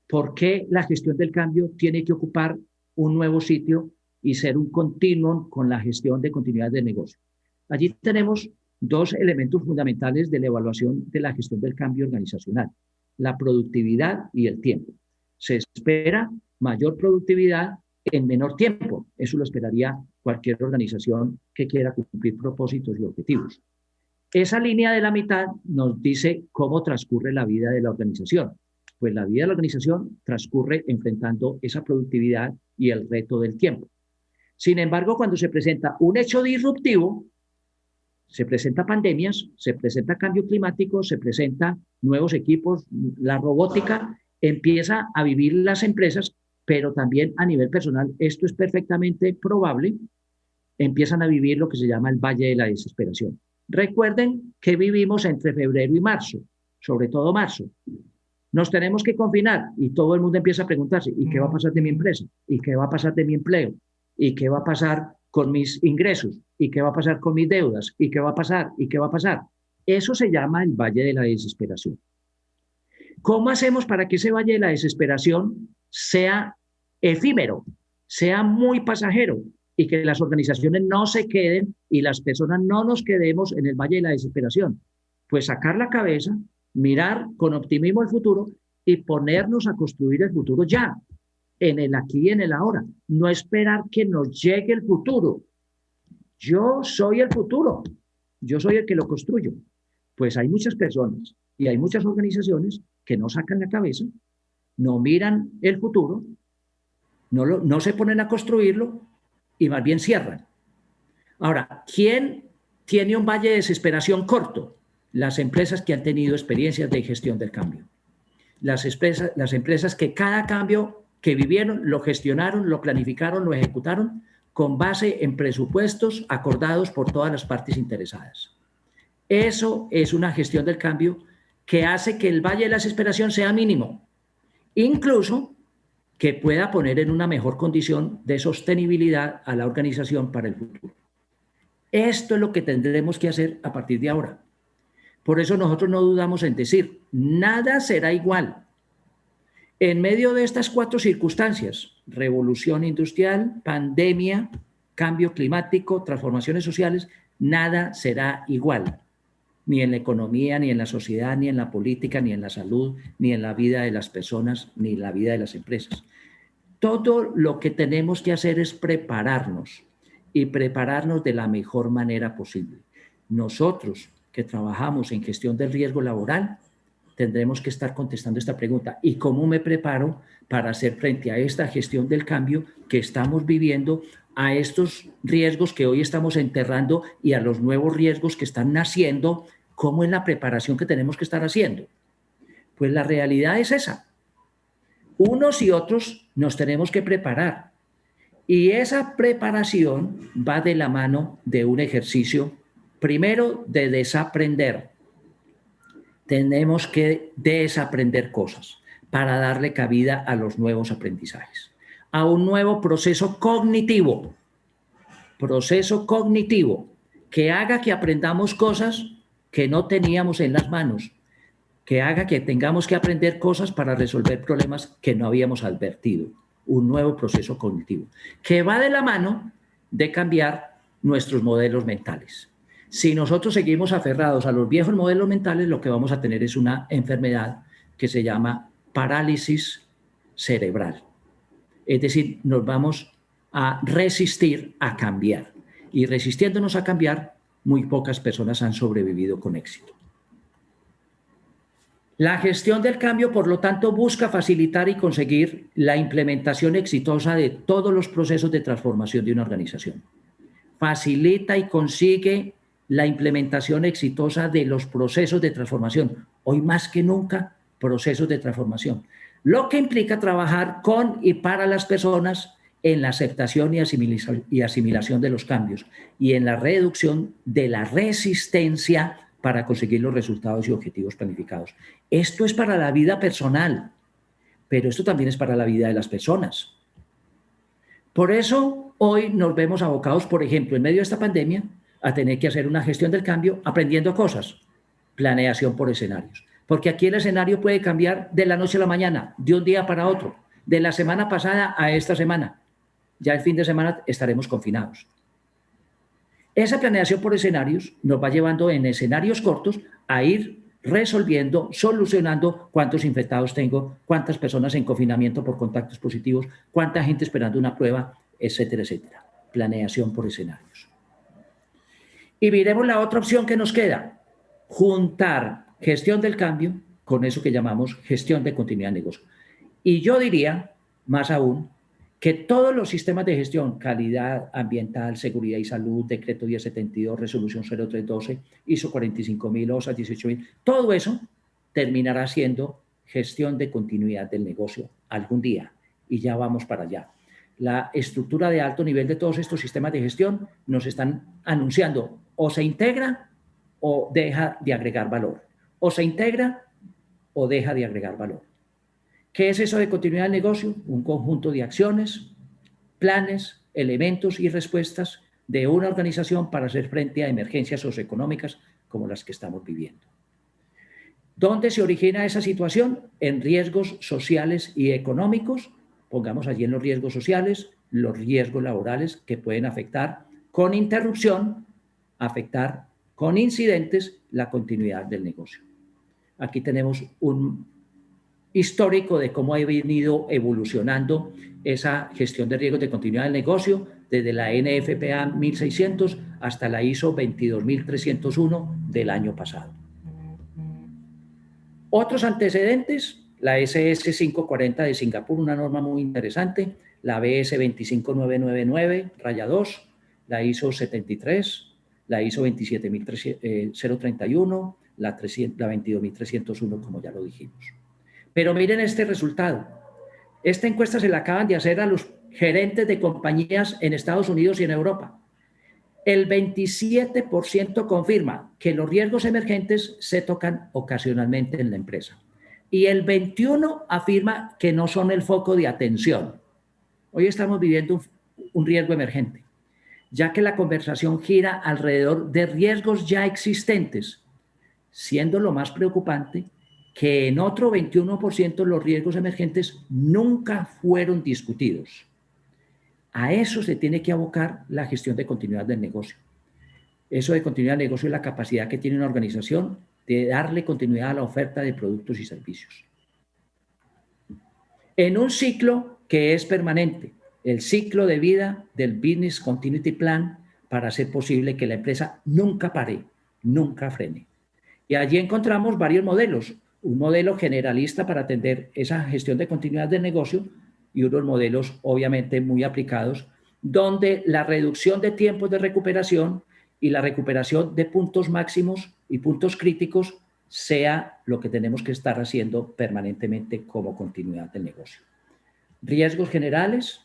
por qué la gestión del cambio tiene que ocupar un nuevo sitio y ser un continuum con la gestión de continuidad de negocio. Allí tenemos dos elementos fundamentales de la evaluación de la gestión del cambio organizacional: la productividad y el tiempo. Se espera mayor productividad en menor tiempo. Eso lo esperaría cualquier organización que quiera cumplir propósitos y objetivos. Esa línea de la mitad nos dice cómo transcurre la vida de la organización. Pues la vida de la organización transcurre enfrentando esa productividad y el reto del tiempo. Sin embargo, cuando se presenta un hecho disruptivo, se presenta pandemias, se presenta cambio climático, se presenta nuevos equipos, la robótica, empieza a vivir las empresas, pero también a nivel personal, esto es perfectamente probable, empiezan a vivir lo que se llama el valle de la desesperación. Recuerden que vivimos entre febrero y marzo, sobre todo marzo. Nos tenemos que confinar y todo el mundo empieza a preguntarse, ¿y qué va a pasar de mi empresa? ¿Y qué va a pasar de mi empleo? ¿Y qué va a pasar con mis ingresos? ¿Y qué va a pasar con mis deudas? ¿Y qué va a pasar? ¿Y qué va a pasar? Eso se llama el valle de la desesperación. ¿Cómo hacemos para que ese valle de la desesperación sea efímero, sea muy pasajero y que las organizaciones no se queden y las personas no nos quedemos en el valle de la desesperación? Pues sacar la cabeza, mirar con optimismo el futuro y ponernos a construir el futuro ya, en el aquí y en el ahora. No esperar que nos llegue el futuro. Yo soy el futuro, yo soy el que lo construyo. Pues hay muchas personas y hay muchas organizaciones que no sacan la cabeza, no miran el futuro, no se ponen a construirlo y más bien cierran. Ahora, ¿quién tiene un valle de desesperación corto? Las empresas que han tenido experiencias de gestión del cambio. Las empresas que cada cambio que vivieron lo gestionaron, lo planificaron, lo ejecutaron con base en presupuestos acordados por todas las partes interesadas. Eso es una gestión del cambio que hace que el valle de la desesperación sea mínimo, incluso que pueda poner en una mejor condición de sostenibilidad a la organización para el futuro. Esto es lo que tendremos que hacer a partir de ahora. Por eso nosotros no dudamos en decir, nada será igual. En medio de estas cuatro circunstancias, revolución industrial, pandemia, cambio climático, transformaciones sociales, nada será igual. Ni en la economía, ni en la sociedad, ni en la política, ni en la salud, ni en la vida de las personas, ni en la vida de las empresas. Todo lo que tenemos que hacer es prepararnos y prepararnos de la mejor manera posible. Nosotros que trabajamos en gestión del riesgo laboral, tendremos que estar contestando esta pregunta. ¿Y cómo me preparo para hacer frente a esta gestión del cambio que estamos viviendo, a estos riesgos que hoy estamos enterrando y a los nuevos riesgos que están naciendo? ¿Cómo es la preparación que tenemos que estar haciendo? Pues la realidad es esa. Unos y otros nos tenemos que preparar. Y esa preparación va de la mano de un ejercicio, primero, de desaprender. Tenemos que desaprender cosas para darle cabida a los nuevos aprendizajes. a un nuevo proceso cognitivo, que haga que aprendamos cosas que no teníamos en las manos, que haga que tengamos que aprender cosas para resolver problemas que no habíamos advertido. Un nuevo proceso cognitivo, que va de la mano de cambiar nuestros modelos mentales. Si nosotros seguimos aferrados a los viejos modelos mentales, lo que vamos a tener es una enfermedad que se llama parálisis cerebral. Es decir, nos vamos a resistir a cambiar. Y resistiéndonos a cambiar, muy pocas personas han sobrevivido con éxito. La gestión del cambio, por lo tanto, busca facilitar y conseguir la implementación exitosa de todos los procesos de transformación de una organización. Facilita y consigue la implementación exitosa de los procesos de transformación. Hoy más que nunca, procesos de transformación. Lo que implica trabajar con y para las personas en la aceptación y asimilación de los cambios y en la reducción de la resistencia para conseguir los resultados y objetivos planificados. Esto es para la vida personal, pero esto también es para la vida de las personas. Por eso hoy nos vemos abocados, por ejemplo, en medio de esta pandemia, a tener que hacer una gestión del cambio aprendiendo cosas, planeación por escenarios. Porque aquí el escenario puede cambiar de la noche a la mañana, de un día para otro, de la semana pasada a esta semana. Ya el fin de semana estaremos confinados. Esa planeación por escenarios nos va llevando en escenarios cortos a ir resolviendo, solucionando cuántos infectados tengo, cuántas personas en confinamiento por contactos positivos, cuánta gente esperando una prueba, etcétera, etcétera. Planeación por escenarios. Y miremos la otra opción que nos queda, juntar gestión del cambio con eso que llamamos gestión de continuidad de negocio. Y yo diría, más aún, que todos los sistemas de gestión, calidad ambiental, seguridad y salud, decreto 1072, resolución 0312, ISO 45000, OSA 18000, todo eso terminará siendo gestión de continuidad del negocio algún día, y ya vamos para allá. La estructura de alto nivel de todos estos sistemas de gestión nos están anunciando o se integra o deja de agregar valor, o se integra o deja de agregar valor. ¿Qué es eso de continuidad del negocio? Un conjunto de acciones, planes, elementos y respuestas de una organización para hacer frente a emergencias socioeconómicas como las que estamos viviendo. ¿Dónde se origina esa situación? En riesgos sociales y económicos. Pongamos allí en los riesgos sociales, los riesgos laborales que pueden afectar con interrupción, afectar con incidentes la continuidad del negocio. Aquí tenemos un histórico de cómo ha venido evolucionando esa gestión de riesgos de continuidad del negocio desde la NFPA 1600 hasta la ISO 22301 del año pasado. Otros antecedentes, la SS 540 de Singapur, una norma muy interesante, la BS 25999-2, la ISO 73, la ISO 27031, la 22301, como ya lo dijimos. Pero miren este resultado. Esta encuesta se la acaban de hacer a los gerentes de compañías en Estados Unidos y en Europa. El 27% confirma que los riesgos emergentes se tocan ocasionalmente en la empresa. Y el 21% afirma que no son el foco de atención. Hoy estamos viviendo un riesgo emergente, ya que la conversación gira alrededor de riesgos ya existentes, siendo lo más preocupante que en otro 21% los riesgos emergentes nunca fueron discutidos. A eso se tiene que abocar la gestión de continuidad del negocio. Eso de continuidad del negocio es la capacidad que tiene una organización de darle continuidad a la oferta de productos y servicios. En un ciclo que es permanente, el ciclo de vida del Business Continuity Plan, para hacer posible que la empresa nunca pare, nunca frene. Y allí encontramos varios modelos. Un modelo generalista para atender esa gestión de continuidad del negocio y unos modelos obviamente muy aplicados, donde la reducción de tiempos de recuperación y la recuperación de puntos máximos y puntos críticos sea lo que tenemos que estar haciendo permanentemente como continuidad del negocio. Riesgos generales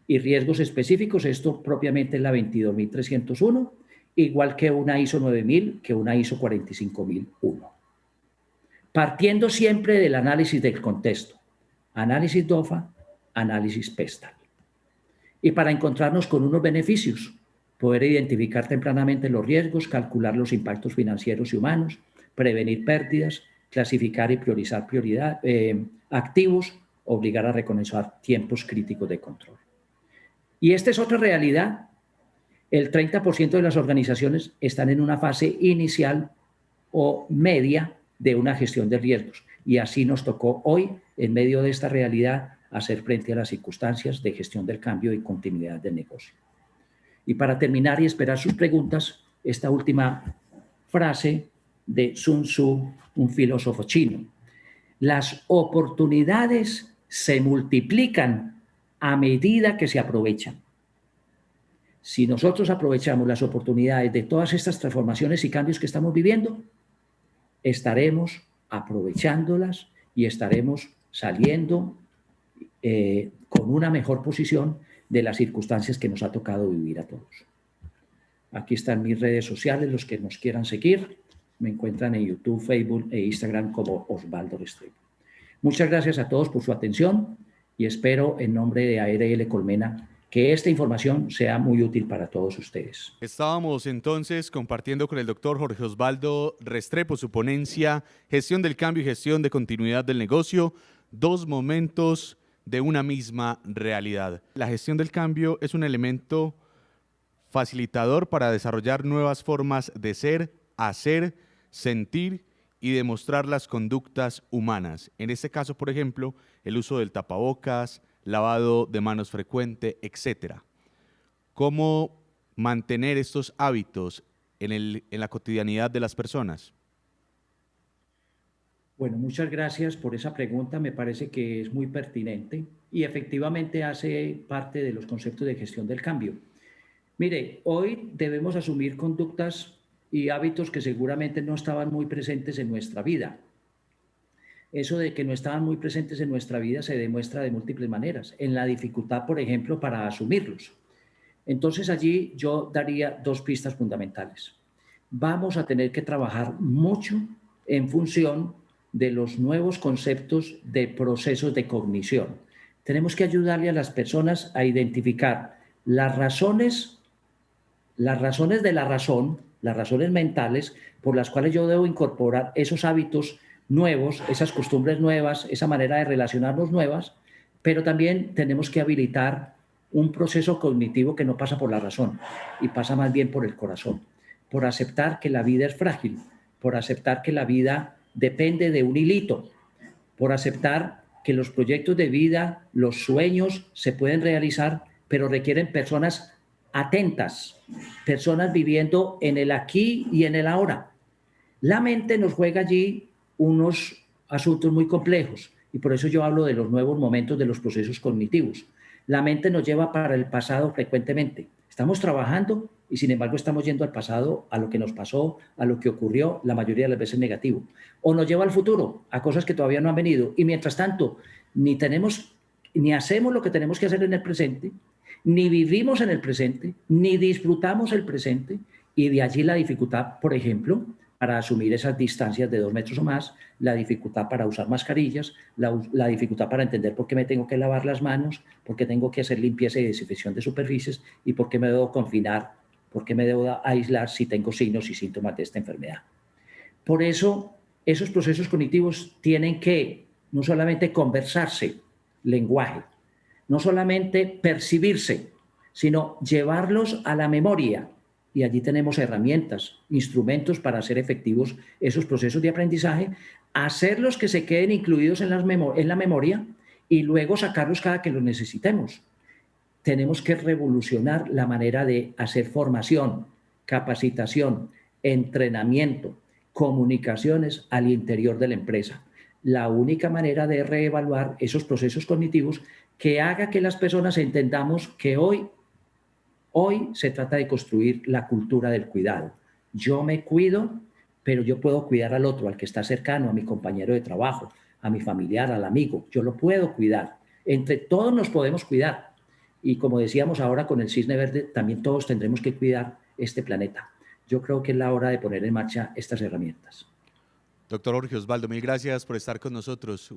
y riesgos específicos, esto propiamente es la 22301, igual que una ISO 9000, que una ISO 45001. Partiendo siempre del análisis del contexto, análisis DOFA, análisis PESTAL. Y para encontrarnos con unos beneficios, poder identificar tempranamente los riesgos, calcular los impactos financieros y humanos, prevenir pérdidas, clasificar y priorizar activos, obligar a reconocer tiempos críticos de control. Y esta es otra realidad. El 30% de las organizaciones están en una fase inicial o media de una gestión de riesgos. Y así nos tocó hoy, en medio de esta realidad, hacer frente a las circunstancias de gestión del cambio y continuidad del negocio. Y para terminar y esperar sus preguntas, esta última frase de Sun Tzu, un filósofo chino. Las oportunidades se multiplican a medida que se aprovechan. Si nosotros aprovechamos las oportunidades de todas estas transformaciones y cambios que estamos viviendo, estaremos aprovechándolas y estaremos saliendo con una mejor posición de las circunstancias que nos ha tocado vivir a todos. Aquí están mis redes sociales, los que nos quieran seguir. Me encuentran en YouTube, Facebook e Instagram como Osvaldo Restrepo. Muchas gracias a todos por su atención y espero en nombre de ARL Colmena que esta información sea muy útil para todos ustedes. Estábamos entonces compartiendo con el doctor Jorge Osvaldo Restrepo su ponencia Gestión del Cambio y Gestión de Continuidad del Negocio, dos momentos de una misma realidad. La gestión del cambio es un elemento facilitador para desarrollar nuevas formas de ser, hacer, sentir y demostrar las conductas humanas. En este caso, por ejemplo, el uso del tapabocas, lavado de manos frecuente, etc. ¿Cómo mantener estos hábitos en la cotidianidad de las personas? Bueno, muchas gracias por esa pregunta. Me parece que es muy pertinente y efectivamente hace parte de los conceptos de gestión del cambio. Mire, hoy debemos asumir conductas y hábitos que seguramente no estaban muy presentes en nuestra vida. Eso de que no estaban muy presentes en nuestra vida se demuestra de múltiples maneras. En la dificultad, por ejemplo, para asumirlos. Entonces allí yo daría dos pistas fundamentales. Vamos a tener que trabajar mucho en función de los nuevos conceptos de procesos de cognición. Tenemos que ayudarle a las personas a identificar las razones de la razón, las razones mentales por las cuales yo debo incorporar esos hábitos nuevos, esas costumbres nuevas, esa manera de relacionarnos nuevas, pero también tenemos que habilitar un proceso cognitivo que no pasa por la razón y pasa más bien por el corazón, por aceptar que la vida es frágil, por aceptar que la vida depende de un hilito, por aceptar que los proyectos de vida, los sueños se pueden realizar, pero requieren personas atentas, personas viviendo en el aquí y en el ahora. La mente nos juega allí unos asuntos muy complejos y por eso yo hablo de los nuevos momentos de los procesos cognitivos. La mente nos lleva para el pasado frecuentemente. Estamos trabajando y sin embargo estamos yendo al pasado, a lo que nos pasó, a lo que ocurrió, la mayoría de las veces negativo. O nos lleva al futuro, a cosas que todavía no han venido. Y mientras tanto, ni hacemos lo que tenemos que hacer en el presente, ni vivimos en el presente, ni disfrutamos el presente. Y de allí la dificultad, por ejemplo, para asumir esas distancias de 2 metros o más, la dificultad para usar mascarillas, la dificultad para entender por qué me tengo que lavar las manos, por qué tengo que hacer limpieza y desinfección de superficies y por qué me debo confinar, por qué me debo aislar si tengo signos y síntomas de esta enfermedad. Por eso, esos procesos cognitivos tienen que no solamente conversarse, lenguaje, no solamente percibirse, sino llevarlos a la memoria. Y allí tenemos herramientas, instrumentos para hacer efectivos esos procesos de aprendizaje, hacerlos que se queden incluidos en la memoria y luego sacarlos cada que los necesitemos. Tenemos que revolucionar la manera de hacer formación, capacitación, entrenamiento, comunicaciones al interior de la empresa. La única manera de reevaluar esos procesos cognitivos que haga que las personas entendamos que hoy se trata de construir la cultura del cuidado. Yo me cuido, pero yo puedo cuidar al otro, al que está cercano, a mi compañero de trabajo, a mi familiar, al amigo. Yo lo puedo cuidar. Entre todos nos podemos cuidar. Y como decíamos ahora con el Cisne Verde, también todos tendremos que cuidar este planeta. Yo creo que es la hora de poner en marcha estas herramientas. Doctor Jorge Osvaldo, mil gracias por estar con nosotros.